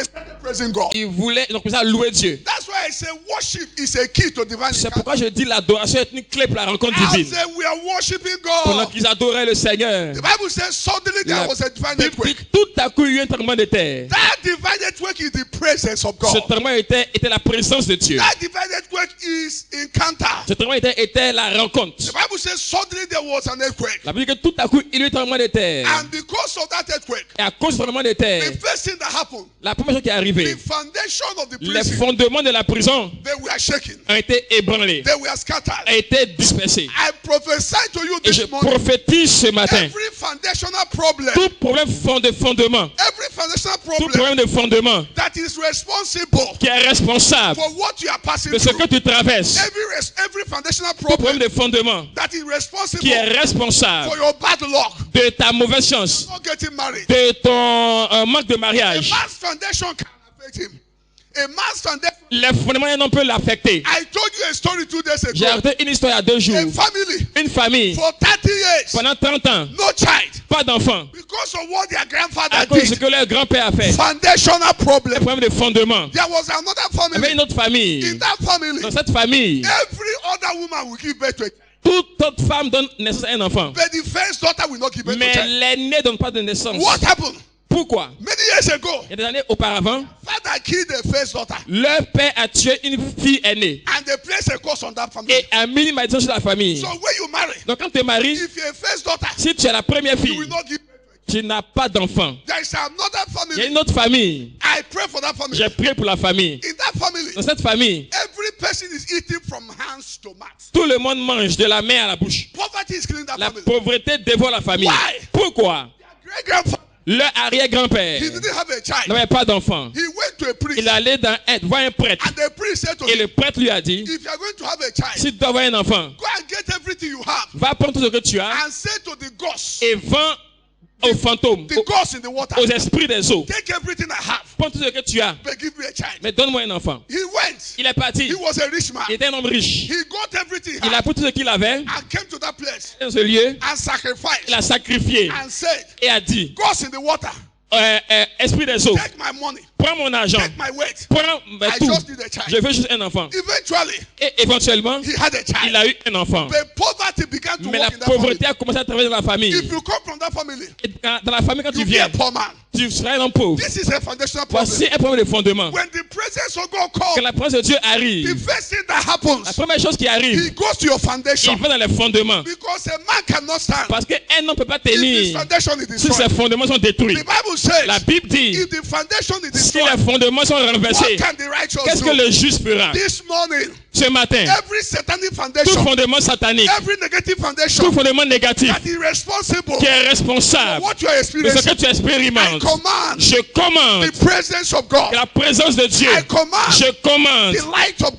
B: started praising God.
A: Ils voulaient donc ça louer Dieu.
B: That's why I say worship is a key to divine.
A: C'est pourquoi je dis l'adoration est une clé pour la rencontre divine.
B: As we are worshiping God.
A: Pendant qu'ils adoraient le Seigneur.
B: The Bible says suddenly there was a divine earthquake.
A: Tout à coup il y a eu un tremblement de terre.
B: That divine earthquake is the presence of God.
A: Ce tremblement était la présence de Dieu.
B: That divine earthquake is encounter.
A: Ce tremblement était la rencontre.
B: The Bible says suddenly there was an earthquake.
A: La Bible dit que tout à coup il y a eu un tremblement de terre.
B: And because of that earthquake.
A: Et à cause du tremblement de terre.
B: The first thing that happened.
A: La première chose qui est arrivée.
B: The foundation of the prison.
A: Les fondements de la prison.
B: They were shaking.
A: Ont été ébranlés.
B: They were scattered.
A: Ont été dispersés.
B: I prophesy to you this morning.
A: Et je prophétise ce matin.
B: Every foundational problem.
A: Tout problème de fondement.
B: Every foundational problem.
A: Tout problème de fondement.
B: That is responsible.
A: Qui est responsable.
B: For what you are passing
A: de ce que tu traverses.
B: Every foundational
A: tout problème de fondement.
B: That is responsible.
A: Qui est responsable.
B: For your bad luck.
A: De ta mauvaise chance.
B: Not getting married.
A: De ton manque de mariage.
B: A man's foundation can affect him. A man's foundation.
A: Les fondements non peut l'affecter.
B: I told you a story 2 days ago.
A: J'ai raconté une histoire il y a 2 jours.
B: A family.
A: Une famille.
B: For 30 years.
A: Pendant 30 ans.
B: No child.
A: Pas d'enfant.
B: Because of what their grandfather
A: à cause
B: did.
A: de ce que leur grand-père a fait.
B: Foundational problem.
A: Un problème de fondement.
B: There was another family.
A: Il y avait une autre famille.
B: In that family.
A: Dans cette famille.
B: Every other woman will give birth to a child.
A: Toute autre femme donne naissance à un enfant.
B: But the first daughter will not give birth to a child.
A: Mais l'aîné ne donne pas de naissance.
B: What happened?
A: Pourquoi?
B: Many years ago,
A: il y a des années auparavant,
B: father killed the first daughter.
A: Leur père a tué une fille aînée.
B: And they placed a curse on that family.
A: Et a mis une malédiction sur la famille.
B: So when you marry,
A: donc quand tu es marié,
B: if you're a first daughter,
A: si tu es la première fille,
B: you will not give birth.
A: Tu n'as pas d'enfant.
B: There is another family.
A: Il y a une autre famille.
B: I pray for that family.
A: J'ai prié pour la famille.
B: In that family,
A: dans cette famille,
B: every person is eating from hands to mouth.
A: Tout le monde mange de la main à la bouche.
B: Poverty is killing that
A: la
B: family.
A: Pauvreté dévore la famille.
B: Why?
A: Pourquoi?
B: Their great-grandfather.
A: Leur arrière-grand-père n'avait pas d'enfant. Il allait voir un prêtre. Et le prêtre lui a dit, si tu dois avoir un enfant, va prendre tout ce que tu as et vends aux fantômes, aux esprits des eaux. Prends tout ce que tu as, mais donne-moi un enfant. Il est parti. Il était un homme riche. Il a pris tout ce qu'il avait dans ce lieu. Il a sacrifié et a dit, esprit des eaux, prends mon argent, prends tout, je veux juste un enfant. Et éventuellement, il a eu un enfant. Mais la pauvreté a commencé à travailler dans la famille. Et dans la famille, quand tu viens, tu seras un homme pauvre. Voici un problème de fondement. Quand la présence de Dieu arrive, la première chose qui arrive, il va dans les fondements. Parce qu'un homme ne peut pas tenir si ses fondements sont détruits. La Bible dit, si les fondements sont renversés, qu'est-ce que le juste fera? Ce matin, tout fondement satanique, tout fondement négatif qui est responsable de ce que tu expérimentes, je commande que la présence de Dieu, je commande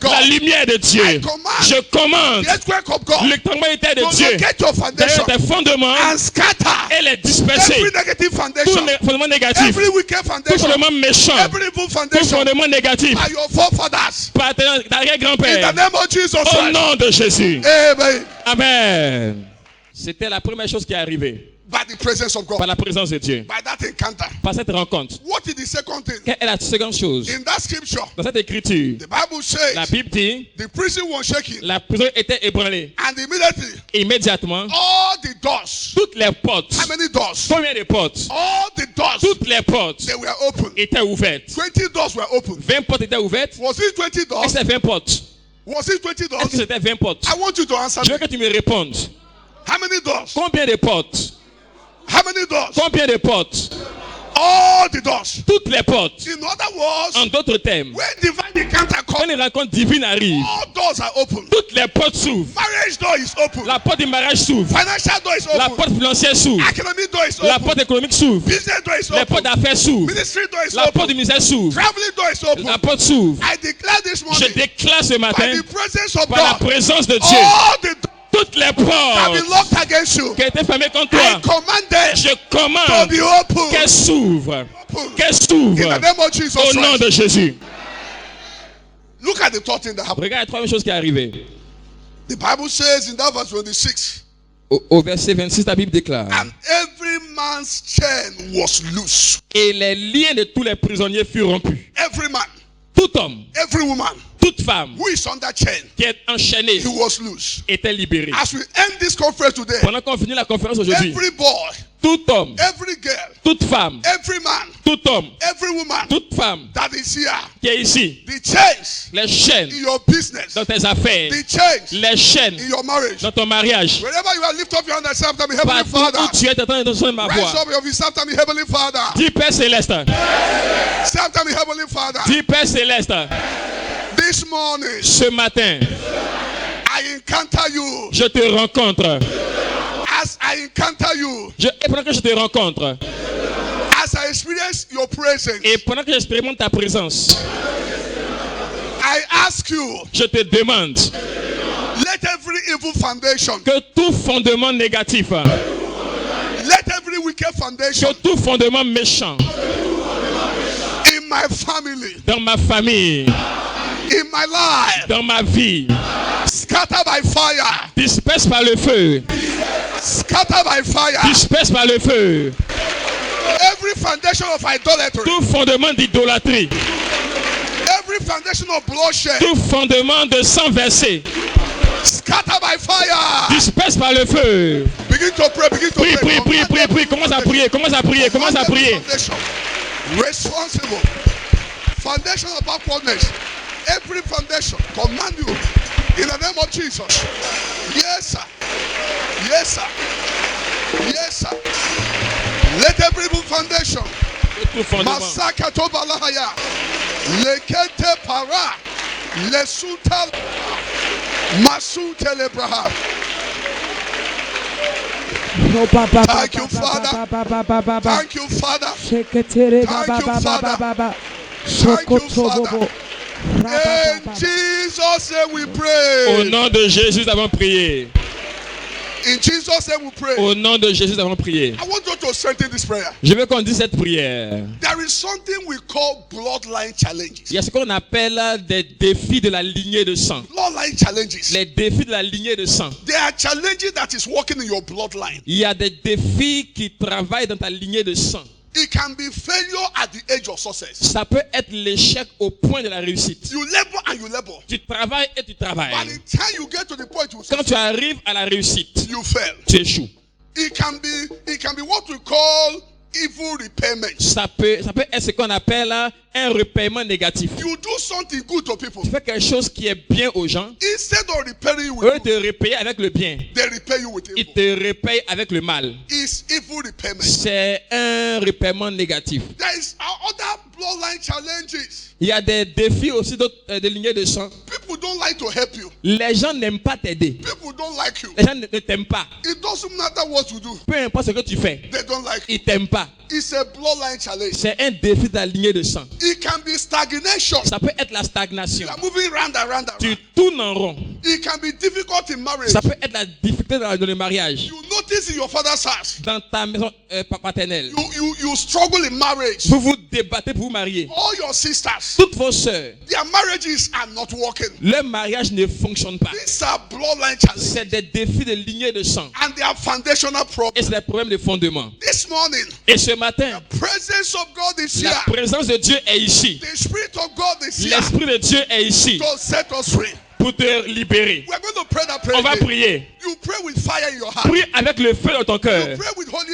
A: la lumière de Dieu, je commande le tremblement de Dieu derrière tes fondements et les disperser. Tout fondement négatif, tout fondement méchant, tout fondement négatif par l'arrière-grand-père. Au nom de Jésus. Amen. C'était la première chose qui est arrivée. Par la présence de Dieu. Par cette rencontre. Quelle est la seconde chose? Dans cette écriture, la Bible dit, la prison était ébranlée. Immédiatement, toutes les portes. Combien de portes? Toutes les portes étaient ouvertes. 20 portes étaient ouvertes. Et c'est 20 portes. Est-ce que c'était 20 portes? Je veux que tu me répondes. Combien de portes? Combien de portes?
B: All the doors.
A: Toutes les portes.
B: In other words,
A: en d'autres termes,
B: when divine encounter comes,
A: quand une rencontre divine arrive,
B: all doors are open.
A: Toutes les portes s'ouvrent.
B: Marriage door is open.
A: La porte du mariage s'ouvre.
B: Financial door is open.
A: La porte financière s'ouvre.
B: Academic door is open.
A: La porte économique s'ouvre.
B: Business door is open.
A: Les portes d'affaires s'ouvrent.
B: Ministry door is
A: La
B: open.
A: porte du ministère s'ouvre.
B: Traveling door is open.
A: La porte s'ouvre.
B: I declare this
A: Je
B: morning,
A: déclare ce matin,
B: by the presence of
A: par la
B: God,
A: présence de Dieu,
B: all the doors
A: toutes les
B: that
A: portes
B: be locked against you,
A: qui ont été fermées contre
B: I
A: toi,
B: command them
A: je
B: to
A: commande
B: be open.
A: qu'elles s'ouvrent. Qu'elles
B: In the
A: s'ouvrent.
B: name of Jesus
A: Au nom
B: Christ.
A: de Jésus.
B: Look at the third thing that happened.
A: Regarde la troisième chose qui est arrivée.
B: The Bible says in that verse 26,
A: Au verset 26, la Bible déclare:
B: and every man's chain was loose.
A: Et les liens de tous les prisonniers furent rompus.
B: Every man,
A: Tout homme,
B: every woman
A: toute femme
B: who is under chain,
A: qui est enchaîné
B: he was loose.
A: était libéré.
B: As we end this conference today,
A: Pendant qu'on finit la conférence aujourd'hui,
B: every boy,
A: tout homme,
B: every girl,
A: toute femme,
B: every man,
A: tout homme,
B: every woman
A: toute femme
B: that is here,
A: qui est ici,
B: the chains
A: les chaînes
B: in your business,
A: dans tes affaires,
B: the chains
A: les chaînes
B: in your marriage,
A: dans ton mariage,
B: wherever you are, lift up your hand and say after me, Heavenly
A: partout
B: Father.
A: où tu es, t'entends de ma
B: Raise
A: voix.
B: up your voice after me, Heavenly Father.
A: Dis Père Céleste,
B: Say after me, Heavenly Father.
A: dis Père Céleste,
B: This morning,
A: ce matin,
B: I encounter you.
A: je te rencontre.
B: As I encounter you,
A: Et pendant que je te rencontre,
B: as I experience your presence,
A: et pendant que j'expérimente ta présence,
B: I ask you,
A: je te demande
B: let every evil foundation,
A: que tout fondement négatif,
B: let every wicked foundation
A: que tout fondement méchant
B: in my family,
A: dans ma famille,
B: in my life,
A: dans ma vie,
B: scatter by fire,
A: disperse par le feu,
B: scatter by fire.
A: disperse par le feu,
B: Every foundation of idolatry,
A: tout fondement d'idolâtrie,
B: every foundation of bloodshed,
A: tout fondement de sang versé,
B: scatter by fire.
A: disperse par le feu.
B: Begin to pray, begin to
A: Prie,
B: pray.
A: prie, prie, prie, prie, commence à prier, commence à prier, commence à prier.
B: Foundation. Responsible. Foundation of backwardness. Every foundation, command you in the name of Jesus. Yes, sir. Yes, sir. Yes, sir. Let every foundation.
A: Tout fondement.
B: Masaka tobalahaya. Lekete para. Lesuta. Masute lebraha. Thank you, Father. Thank you, Father. Thank you, Father. Thank you, Father. In Jesus' name we pray.
A: Au nom de Jésus, nous avons prié.
B: In Jesus' name we pray.
A: Au nom de Jésus, nous avons prié.
B: I want you to strengthen this prayer.
A: Je veux qu'on dise cette prière.
B: There is something we call bloodline challenges.
A: Il y a ce qu'on appelle des défis de la lignée de sang.
B: Bloodline challenges.
A: Les défis de la lignée de sang.
B: There are challenges that is working in your bloodline.
A: Il y a des défis qui travaillent dans ta lignée de sang.
B: It can be failure at the age of success.
A: Ça peut être l'échec au point de la réussite.
B: You labor and you labor.
A: Tu travailles et tu
B: By
A: travailles.
B: the time you get to the point you
A: Quand tu arrives à la réussite,
B: you fail.
A: tu échoues.
B: It can be what we call evil repayment.
A: Ça peut être ce qu'on appelle un repaiement négatif.
B: You do something good to people.
A: Tu fais quelque chose qui est bien aux gens.
B: Instead of repaying you
A: Eux
B: with
A: te repayent avec le bien.
B: they repay you with
A: Ils
B: evil.
A: te repayent avec le mal.
B: It's evil repayment.
A: C'est un repaiement négatif.
B: There is other bloodline challenges.
A: Il y a des défis aussi de lignées de sang.
B: People don't like to help you.
A: Les gens n'aiment pas t'aider.
B: People don't like you.
A: Les gens ne t'aiment pas.
B: It doesn't matter what you do.
A: Peu importe ce que tu fais,
B: They don't like you.
A: ils t'aiment pas.
B: It's a bloodline challenge.
A: C'est un défi de la lignée de sang.
B: It can be stagnation.
A: Ça peut être la stagnation.
B: You are moving round and round and
A: Tu
B: round.
A: tournes en rond.
B: It can be difficult in marriage.
A: Ça peut être la difficulté dans le mariage.
B: You notice in your father's house.
A: Dans ta maison paternelle.
B: You struggle in marriage.
A: Vous vous débattez pour vous marier.
B: All your sisters,
A: Toutes vos sœurs,
B: their marriages are not working.
A: leur mariage ne fonctionne pas.
B: These are bloodline challenges.
A: C'est des défis de lignée de sang.
B: And they are foundational
A: Et
B: problems.
A: c'est des problèmes de fondement.
B: This morning,
A: Et ce matin,
B: presence of God is
A: la
B: here.
A: présence de Dieu est ici.
B: The Spirit of God is here
A: L'Esprit de Dieu est ici
B: to set us free.
A: pour te libérer.
B: We're going to pray that prayer.
A: On va
B: again.
A: prier.
B: You pray with fire in your heart.
A: Prie avec le feu dans ton
B: You
A: cœur.
B: pray with holy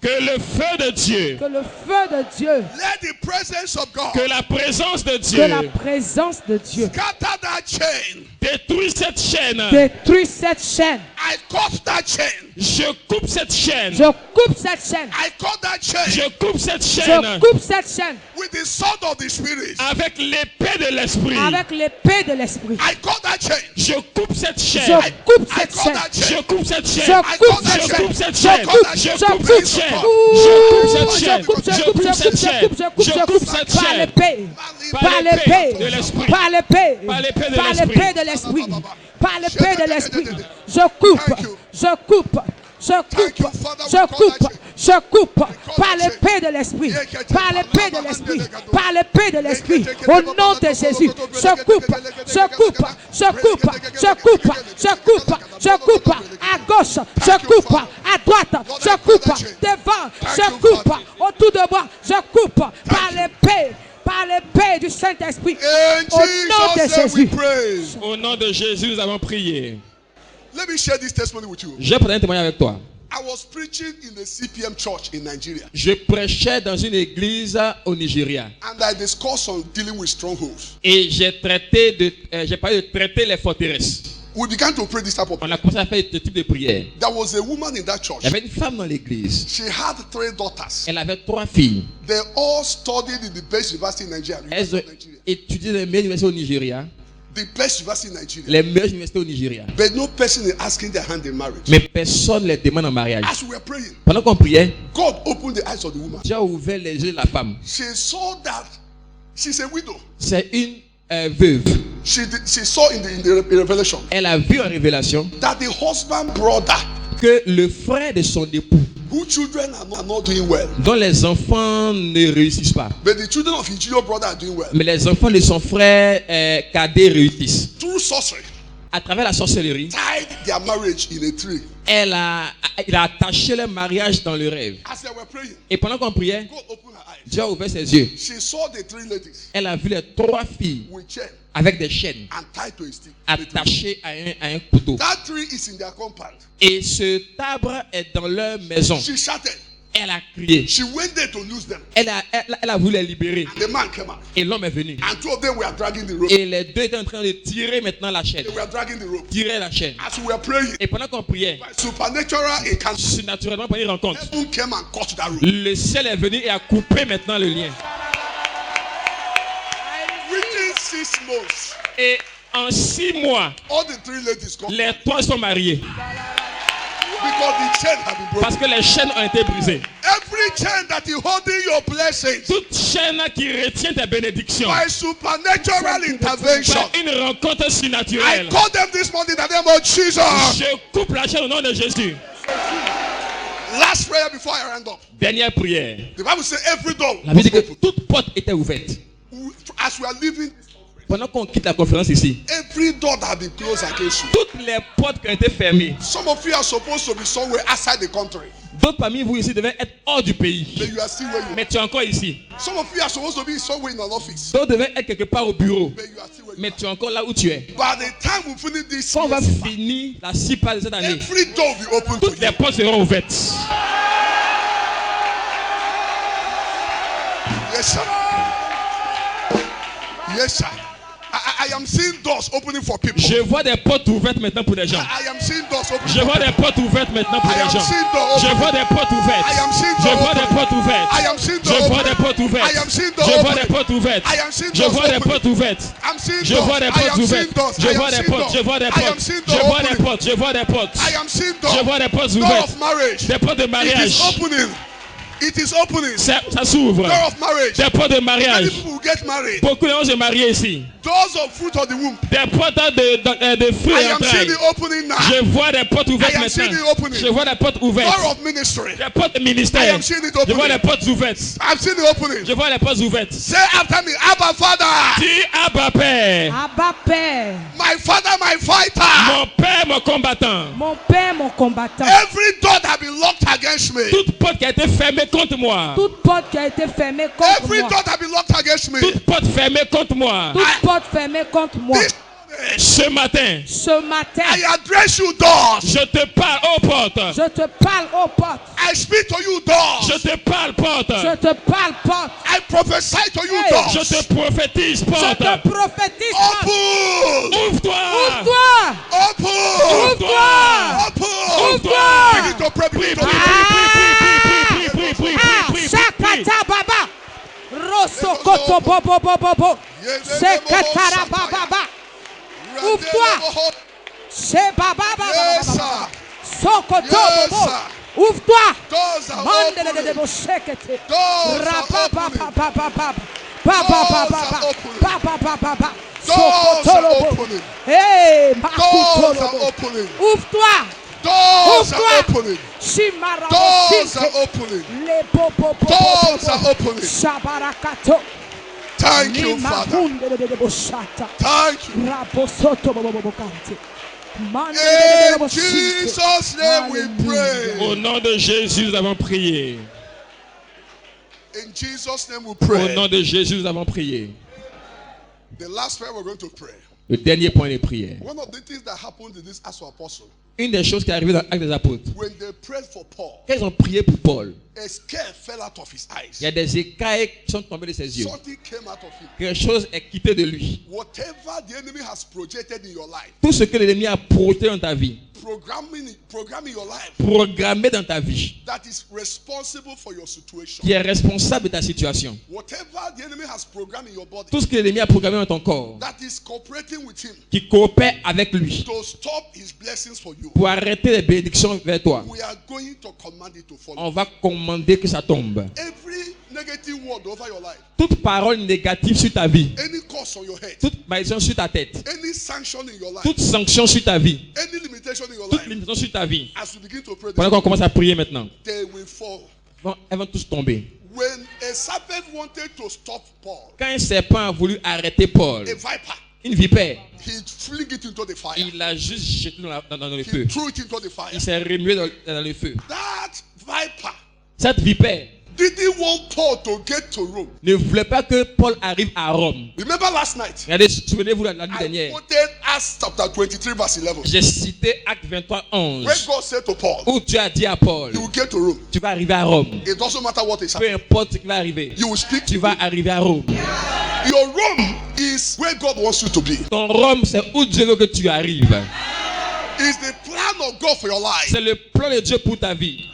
A: Que le feu de Dieu.
C: Que le feu de Dieu.
B: Let the presence of God.
A: Que la présence de Dieu.
C: Que la présence de Dieu.
B: Scatter that chain.
A: Détruis cette chaîne.
C: Détruis cette chaîne.
B: I cut that chain.
A: Je coupe cette chaîne.
C: Je coupe cette chaîne.
B: I cut that chain.
A: Je coupe cette chaîne.
C: Je coupe cette chaîne.
B: With the sword of the Spirit.
A: Avec l'épée de l'esprit.
C: Avec l'épée de l'esprit.
B: I cut that chain.
A: Je coupe cette chaîne.
C: Je coupe cette chaîne.
A: Je coupe cette chaîne.
C: Je coupe cette chaîne.
A: Je coupe cette chaîne.
C: Je coupe cette chaîne.
A: Je coupe cette chaîne. Je coupe cette
C: Par
A: chaîne.
C: l'épée. Par l'épée.
A: de l'esprit.
C: Par l'épée.
A: Par l'épée de
C: Par
A: l'esprit.
C: l'épée de l'esprit. Par l'épée de l'esprit. Je coupe. Je coupe. Je coupe, je coupe, je coupe par l'épée de l'esprit, par l'épée de l'esprit, par l'épée de l'esprit, au nom de Jésus. Je coupe, je coupe, je coupe, je coupe, je coupe, je coupe à gauche, je coupe à droite, je coupe devant, je coupe autour de moi, je coupe par l'épée du Saint-Esprit, au nom de Jésus.
A: Au nom de Jésus, nous avons prié.
B: Let me share this testimony with you.
A: Je vais prendre un témoignage avec toi.
B: I was preaching in the CPM church in Nigeria.
A: Je prêchais dans une église au Nigeria.
B: And I discussed on dealing with strongholds.
A: Et j'ai parlé de traiter les forteresses.
B: We began to pray this type of
A: On a commencé à faire ce type de prière.
B: There was a woman in that church.
A: Il y avait une femme dans l'église.
B: She had 3 daughters.
A: Elle avait 3 filles.
B: They all studied in the best university in Nigeria.
A: Elles ont étudié dans les meilleures universités au Nigeria.
B: The best university in Nigeria.
A: Les meilleures universités au Nigeria.
B: But no person is asking their hand in marriage.
A: Mais personne ne les demande en mariage.
B: As we were praying,
A: Pendant qu'on priait,
B: God opened the eyes of the woman.
A: Dieu a ouvert les yeux de la femme.
B: She saw that she's a widow.
A: C'est une veuve.
B: She saw in the revelation
A: Elle a vu en révélation
B: that the husband brother,
A: que le frère de son époux,
B: whose children are not doing well,
A: dont les enfants ne réussissent pas,
B: but the children of his junior brother are doing well.
A: mais les enfants de son frère cadet réussissent.
B: Through sorcery,
A: À travers la sorcellerie,
B: tied their marriage in a tree.
A: il a attaché le mariage dans le rêve.
B: As they were praying,
A: Et pendant qu'on priait,
B: God opened her eyes.
A: Dieu a ouvert ses yeux.
B: She saw the 3 ladies
A: Elle a vu les 3 filles
B: with chain
A: avec des chaînes
B: and tied to a stick.
A: attachées à un couteau.
B: That tree is in their compound.
A: Et ce arbre est dans leur maison.
B: She shouted.
A: Elle a crié.
B: She went there to lose them.
A: Elle a voulu les libérer.
B: And the man came out.
A: Et l'homme est venu.
B: And 2 of them were dragging the rope.
A: Et les 2 étaient en train de tirer maintenant la chaîne.
B: They were dragging the rope.
A: Tirer la chaîne.
B: As we were praying,
A: Et pendant qu'on priait,
B: by supernatural encounter,
A: naturellement, pendant une rencontre,
B: heaven came and cut that rope.
A: le ciel est venu et a coupé maintenant le lien.
B: Within 6 months,
A: Et en 6 mois,
B: all the 3 ladies come
A: les 3 sont mariés.
B: because the chain had been broken.
A: Parce que les chaînes ont été brisées.
B: Every chain that is holding your blessings,
A: Toute chaîne qui retient tes bénédictions,
B: by supernatural intervention,
A: par une rencontre
B: I
A: surnaturelle,
B: call them this morning in the name of Jesus.
A: je coupe la chaîne au nom de Jésus.
B: Last prayer before I round up.
A: Dernière prière.
B: The Bible says every door
A: La Bible dit
B: was
A: que
B: open.
A: toute porte était ouverte.
B: As we are leaving,
A: Pendant qu'on quitte la conférence ici,
B: every door that had been closed against you.
A: toutes les portes qui ont été fermées.
B: Some of you are supposed to be somewhere outside the country,
A: D'autres parmi vous ici devaient être hors du pays.
B: but you are still where you are.
A: Mais tu es encore ici.
B: Some of you are supposed to be somewhere in an office,
A: D'autres devaient être quelque part au bureau.
B: but you are still where you
A: Mais tu es encore là où tu es.
B: are. By the time we finish this,
A: Quand on va
B: year,
A: finir la 6 parts de cette année,
B: every door will be open to
A: toutes les
B: you.
A: portes seront ouvertes.
B: Yes, sir. Yes, sir. I am seeing doors opening for people.
A: Je vois des portes ouvertes maintenant pour les gens.
B: I am seeing doors opening.
A: Je vois des portes ouvertes maintenant pour
B: I
A: les
B: am
A: gens.
B: seeing doors
A: Je
B: opening.
A: vois des portes ouvertes.
B: I am seeing
A: Je
B: doors
A: vois des
B: opening.
A: portes ouvertes.
B: I am seeing
A: Je
B: doors
A: vois des
B: opening.
A: portes ouvertes.
B: I am seeing doors
A: Je vois des
B: opening.
A: portes ouvertes.
B: I am seeing
A: Je
B: doors
A: vois des
B: opening.
A: portes ouvertes.
B: I'm seeing
A: Je
B: doors.
A: vois des
B: I
A: portes
B: am seeing
A: ouvertes.
B: doors.
A: Je
B: I
A: vois
B: am
A: des
B: seeing
A: portes.
B: doors.
A: Je vois des
B: I am
A: portes.
B: seeing
A: Je
B: doors
A: vois des
B: opening.
A: portes. Je vois des portes.
B: I am seeing
A: Je
B: doors.
A: vois des portes
B: Door
A: ouvertes.
B: of marriage.
A: Des portes de
B: It is
A: mariage.
B: opening. It is opening.
A: Ça s'ouvre.
B: Door of marriage.
A: Des portes de
B: Many
A: mariage.
B: people will get married.
A: Beaucoup de gens se marient ici.
B: Doors of fruit of the womb.
A: Des portes de fruits
B: I
A: et
B: am seeing
A: entrailles.
B: it opening now.
A: Je vois des portes ouvertes
B: I am seeing
A: maintenant.
B: it opening.
A: Je vois des portes ouvertes.
B: Door of ministry.
A: Des portes de
B: I
A: ministère.
B: am seeing it
A: Je vois
B: opening.
A: les portes ouvertes.
B: I'm seeing it opening.
A: Je vois les portes ouvertes.
B: Say after me, Abba Father.
A: Dis Abba Père.
C: Abba Père,
B: My Father, my fighter.
A: Mon Père, mon combattant.
C: mon Père, mon combattant.
B: Every door that been locked against me.
A: Toute porte qui a été fermée contre moi.
C: Toute porte qui a été fermée contre
B: Every
C: moi.
B: door that been locked against me.
A: Toute porte fermée contre moi.
C: Toute porte fermée contre moi.
B: This
A: Ce matin,
B: I address you doors.
A: je te parle aux portes.
C: Je te parle aux portes.
B: I speak to you doors.
A: Je te parle porte.
C: Je te parle portes.
B: I prophesy to you
C: Hey.
B: doors.
A: Je te prophétise
C: Je
A: porte.
C: te prophétise portes.
B: Open.
A: Ouvre-toi.
C: Ouvre-toi.
B: Open.
C: Ouvre-toi.
B: Open.
C: Ouvre-toi.
B: Begin to pray.
A: Prie,
B: Begin to
A: prie,
B: pray.
A: prie, prie, prie,
C: Ah,
A: prie.
C: Shakata Baba. Rosso Koto Bobo Bobo. Sekatara Baba. Ouvre-toi. C'est Baba
B: Yes,
C: Baba.
B: sir.
C: Sokoto
B: Yes,
C: Bobo.
B: sir.
C: Ouvre-toi.
B: Doors are
C: Mandele de
B: opening.
C: debo shekete.
B: Doors are
C: Rapa
B: opening.
C: Baba Baba Baba.
B: Doors
C: Baba
B: are
C: Baba
B: opening.
C: Baba Baba.
B: Doors are
C: Sokotolobo.
B: opening.
C: Hey,
B: Doors are
C: Makutolobo.
B: opening.
C: Ouvre-toi.
B: Doors are
C: Ouvre-toi.
B: opening.
C: Shimara.
B: Doors are opening.
C: Le popo.
B: Doors are opening.
C: Shabarakato.
B: Thank you, Father.
C: Limakunde de debo shata.
B: Thank you.
C: Rabosoto Bobo Kante. Mande de
B: In
C: debo shite.
B: Jesus' name we
A: Au
B: pray.
A: nom de Jésus, nous avons prié.
B: In Jesus' name we
A: Au
B: pray.
A: nom de Jésus, nous avons prié.
B: The last prayer we're going to pray.
A: Le dernier point de prière.
B: One of the things that happened in this Acts of Apostles,
A: Une des choses qui est arrivée dans l'Acte des Apôtres,
B: when they prayed for Paul,
A: quand ils ont prié pour Paul,
B: a scale fell out of his
A: il y a
B: eyes.
A: des écailles qui sont tombées de ses yeux.
B: Something came out of him.
A: Quelque chose est quitté de lui.
B: Whatever the enemy has projected in your life,
A: Tout ce que l'ennemi a projeté dans ta vie,
B: programming your life,
A: programmé dans ta vie,
B: that is responsible for your situation.
A: qui est responsable de ta situation.
B: Whatever the enemy has programmed in your body,
A: Tout ce que l'ennemi a programmé dans ton corps,
B: that is cooperating with him
A: qui coopère avec lui
B: to stop his blessings for you.
A: pour arrêter les bénédictions vers toi.
B: We are going to command it to follow.
A: On va commander que ça tombe.
B: Every negative word over your life,
A: Toute parole négative sur ta vie,
B: any curse on your head,
A: toute malédiction sur ta tête,
B: any sanction in your life,
A: toute sanction sur ta vie,
B: any limitation in your
A: toute
B: life,
A: limitation sur ta vie,
B: as you begin to pray,
A: pendant qu'on commence à prier maintenant,
B: they will fall.
A: elles vont tous tomber.
B: When a serpent wanted to stop Paul,
A: Quand un serpent a voulu arrêter Paul,
B: a viper,
A: une vipère,
B: he fling it into the fire.
A: il l'a juste jeté dans le
B: He
A: feu.
B: threw it into the fire.
A: Il s'est remué dans le feu.
B: That viper
A: Cette vipère
B: didn't want Paul to get to Rome.
A: ne voulait pas que Paul arrive à Rome.
B: Remember last night?
A: Regardez, souvenez-vous la nuit
B: I
A: dernière.
B: quoted Acts chapter 23 verse 11.
A: J'ai cité Acte 23,
B: When
A: 11,
B: God said to Paul,
A: où Dieu a dit à Paul,
B: you will get to Rome.
A: tu vas arriver à Rome.
B: It doesn't matter what is
A: Peu
B: happening.
A: importe ce qui va arriver,
B: You will speak.
A: tu vas arriver à Rome.
B: Your Rome is where God wants you to be.
A: Ton Rome, c'est où Dieu veut que tu arrives.
B: It's the plan of God for your life.
A: C'est le plan de Dieu pour ta vie.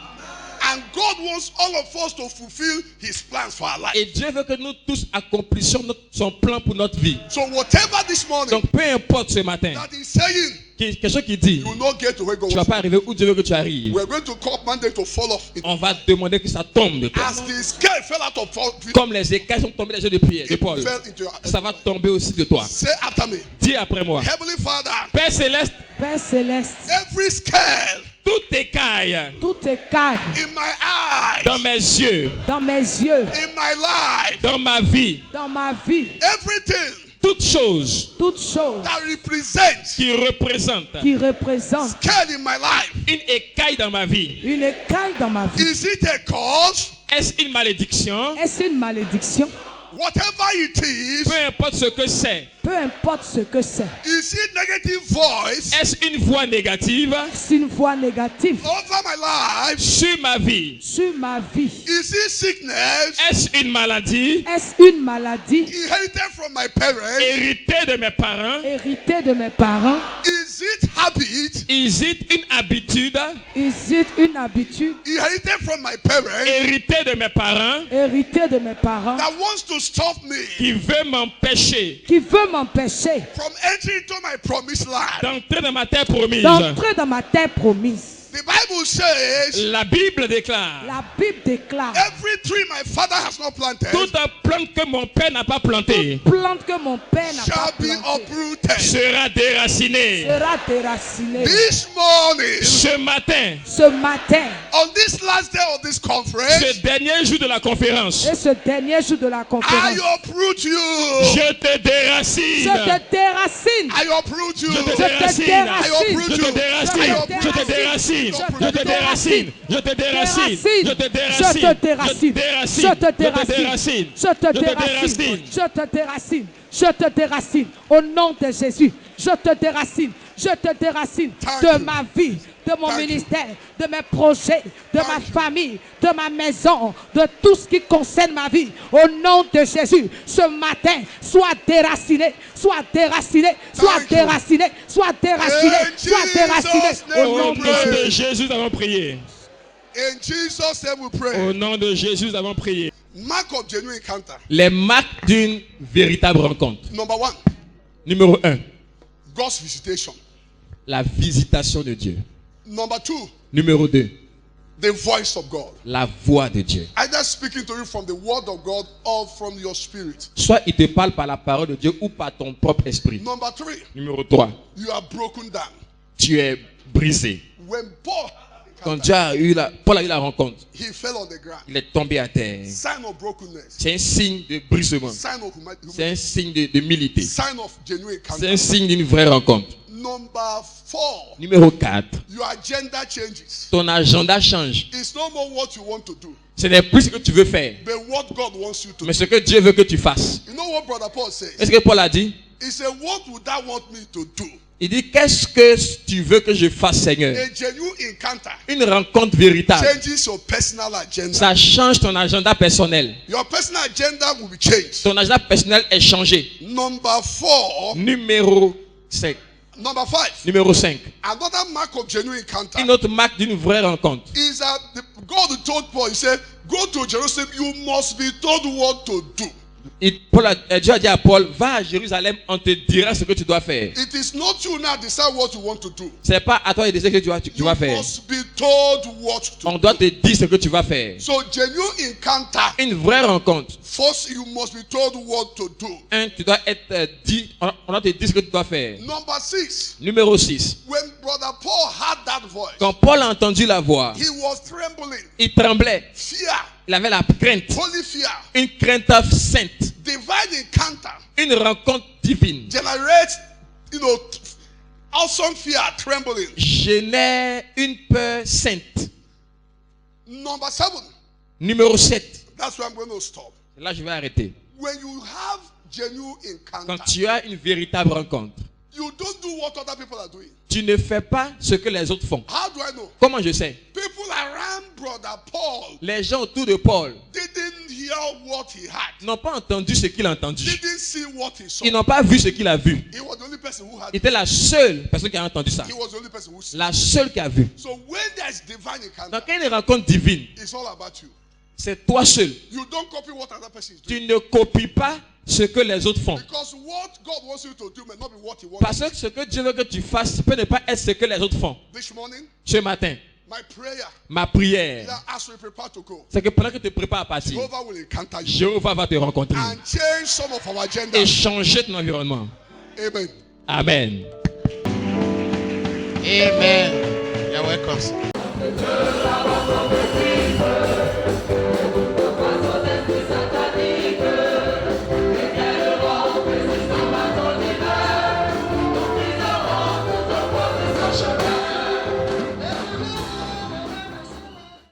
B: And God wants all of us to fulfill his plans for our life.
A: Et Dieu veut que nous tous accomplissions son plan pour notre vie.
B: So whatever this morning
A: Donc peu importe ce matin,
B: that is saying,
A: quelque chose qui dit,
B: you will not get to where God
A: tu ne vas
B: wants
A: pas arriver où Dieu veut que tu arrives.
B: you. We're going to command them to fall off.
A: On va demander que ça tombe de toi.
B: As the scale fell out of Paul,
A: Comme les écailles sont tombées des yeux de prière de
B: it
A: Paul,
B: fell into your
A: ça va tomber aussi de toi.
B: Say after me.
A: Dis après moi.
B: Heavenly Father,
A: Père céleste,
C: Père céleste,
B: every scale
A: toutes écailles
C: tout écaille
B: in my eyes,
A: dans mes yeux,
C: dans mes yeux,
B: in my life,
A: dans ma vie,
C: dans ma vie,
B: everything
A: toutes choses
C: toutes choses
B: that represents
A: qui représentent
C: qui représentent
B: scale in my life,
A: une écaille dans ma vie,
C: une écaille dans ma vie.
B: is it a cause?
A: est-ce une malédiction?
C: Est-ce une malédiction?
B: Whatever it is,
A: Peu importe ce que c'est,
C: Peu importe ce que c'est.
B: is it negative voice
A: est-ce une voix négative
C: C'est une voix négative
B: over my life?
A: sur ma vie?
C: sur ma vie.
B: Is it sickness
A: Est-ce une maladie
C: Est-ce une maladie
B: inherited from my parents?
A: héritée de mes parents?
C: héritée de mes parents?
B: Is it habit
A: Is it une habitude
C: Est-ce une habitude
B: inherited from my parents
A: héritée de mes parents
C: héritée de mes parents
B: that wants to stop me
A: qui veut m'empêcher
C: qui veut m'empêcher
B: from entering into my promised land?
A: d'entrer dans ma terre promise?
C: d'entrer dans ma terre promise?
B: The Bible says,
A: La Bible déclare,
C: La Bible déclare:
B: every tree my father has not planted
A: toute plante que mon père n'a pas plantée
C: plante que mon père n'a pas
B: shall be
C: plantée
B: uprooted.
A: sera déracinée.
C: sera déracinée.
B: This morning,
A: Ce matin,
C: Ce matin
B: on this last day of this conference,
A: ce dernier jour de la conférence,
C: et ce dernier jour de la
B: I
C: conférence,
B: uproot you.
A: je te déracine.
C: je te déracine.
B: I uproot you.
A: Je te
C: Je te
A: déracine.
C: déracine.
A: Je te déracine. Je te déracine. déracine, je te déracine, je te déracine, je te déracine,
C: je te déracine,
A: je te déracine,
C: je te déracine, je te déracine, je te déracine, au nom de Jésus, je te déracine de ma vie, de mon ministère, de mes projets, de ma famille, de ma maison, de tout ce qui concerne ma vie. Au nom de Jésus, ce matin, sois déraciné, sois déraciné, sois déraciné, sois déraciné, sois déraciné.
A: Au nom de Jésus, nous avons prié.
B: In Jesus' name we pray.
A: Au nom de Jésus, nous avons prié.
B: Mark of genuine encounter.
A: Les marques d'une véritable rencontre.
B: Number 1.
A: Numéro 1.
B: God's visitation.
A: La visitation de Dieu.
B: Number 2.
A: Numéro 2.
B: The voice of God.
A: La voix de Dieu.
B: Either speaking to you from the word of God or from your spirit.
A: Soit il te parle par la parole de Dieu ou par ton propre esprit.
B: Number 3.
A: Numéro 3.
B: You are broken down.
A: Tu es brisé.
B: When Paul
A: Quand Paul a eu la rencontre,
B: he fell on the ground.
A: il est tombé à terre.
B: Sign of brokenness.
A: C'est un signe de brisement.
B: Sign of
A: C'est un signe d'humilité.
B: sign of genuine
A: C'est
B: encounter.
A: un signe d'une vraie rencontre.
B: Number 4.
A: Numéro 4.
B: Your agenda changes.
A: Ton agenda change.
B: It's no more what you want to do,
A: Ce n'est plus ce que tu veux faire,
B: but what God wants you to
A: mais
B: do.
A: ce que Dieu veut que tu fasses.
B: You know what Brother Paul says?
A: Est-ce que Paul a dit?
B: He said, what would that want me to do?
A: Il dit, qu'est-ce que tu veux que je fasse, Seigneur?
B: A genuine encounter
A: Une rencontre véritable.
B: changes your personal agenda.
A: Ça change ton agenda personnel.
B: Your personal agenda will be changed.
A: Ton agenda personnel est changé.
B: Number 4.
A: Numéro 5.
B: Number 5.
A: Numéro 5.
B: Another mark of genuine encounter
A: Une autre marque d'une vraie rencontre.
B: is that God told Paul, he said, go to Jerusalem, you must be told what to do.
A: Dieu a dit à Paul, va à Jérusalem, on te dira ce que tu dois faire.
B: It is not you now decide what you want to do.
A: C'est pas à toi de décider ce que tu vas
B: You
A: faire.
B: must be told what to
A: On
B: do.
A: doit te dire ce que tu vas faire.
B: So genuine encounter,
A: Une vraie rencontre.
B: first you must be told what to do.
A: Tu dois être dit, on doit te dire ce que tu dois faire.
B: Number 6.
A: Numéro 6.
B: When Brother Paul heard that voice,
A: Quand Paul a entendu la voix,
B: he was trembling.
A: il tremblait.
B: Fear,
A: Il avait la crainte.
B: holy fear,
A: Une crainte sainte.
B: divine encounter
A: Une rencontre divine.
B: generates, awesome fear, trembling.
A: Génère une peur sainte.
B: Number 7.
A: Numéro 7.
B: That's where I'm going to stop.
A: Là, je vais arrêter.
B: When you have genuine
A: Quand
B: encounter,
A: tu as une véritable rencontre,
B: you don't do what other people are doing.
A: tu ne fais pas ce que les autres font.
B: How do I know?
A: Comment je sais?
B: People around Brother Paul
A: Les gens autour de Paul
B: didn't hear what he had.
A: n'ont pas entendu ce qu'il a entendu.
B: Didn't see what he saw.
A: Ils n'ont pas vu ce qu'il a vu.
B: He was the only person who had
A: Il était la seule personne qui a entendu ça.
B: He was the only person who saw.
A: La seule qui a vu.
B: So when there's divine encounter,
A: Donc, quand il y a une rencontre divine,
B: it's all about you.
A: c'est toi seul.
B: You don't copy what another person is doing.
A: Tu ne copies pas ce que les autres font.
B: Because what God wants you to do may not be what he wants.
A: Parce que ce que Dieu veut que tu fasses peut ne pas être ce que les autres font.
B: This morning,
A: Ce matin,
B: my prayer
A: ma prière,
B: that as we prepare to go,
A: c'est que pendant que tu te prépares à partir,
B: Jehovah will encounter you
A: Jéhovah va te rencontrer
B: and change some of our agenda.
A: et changer ton environnement.
B: Amen.
A: Amen.
D: Amen. You're welcome.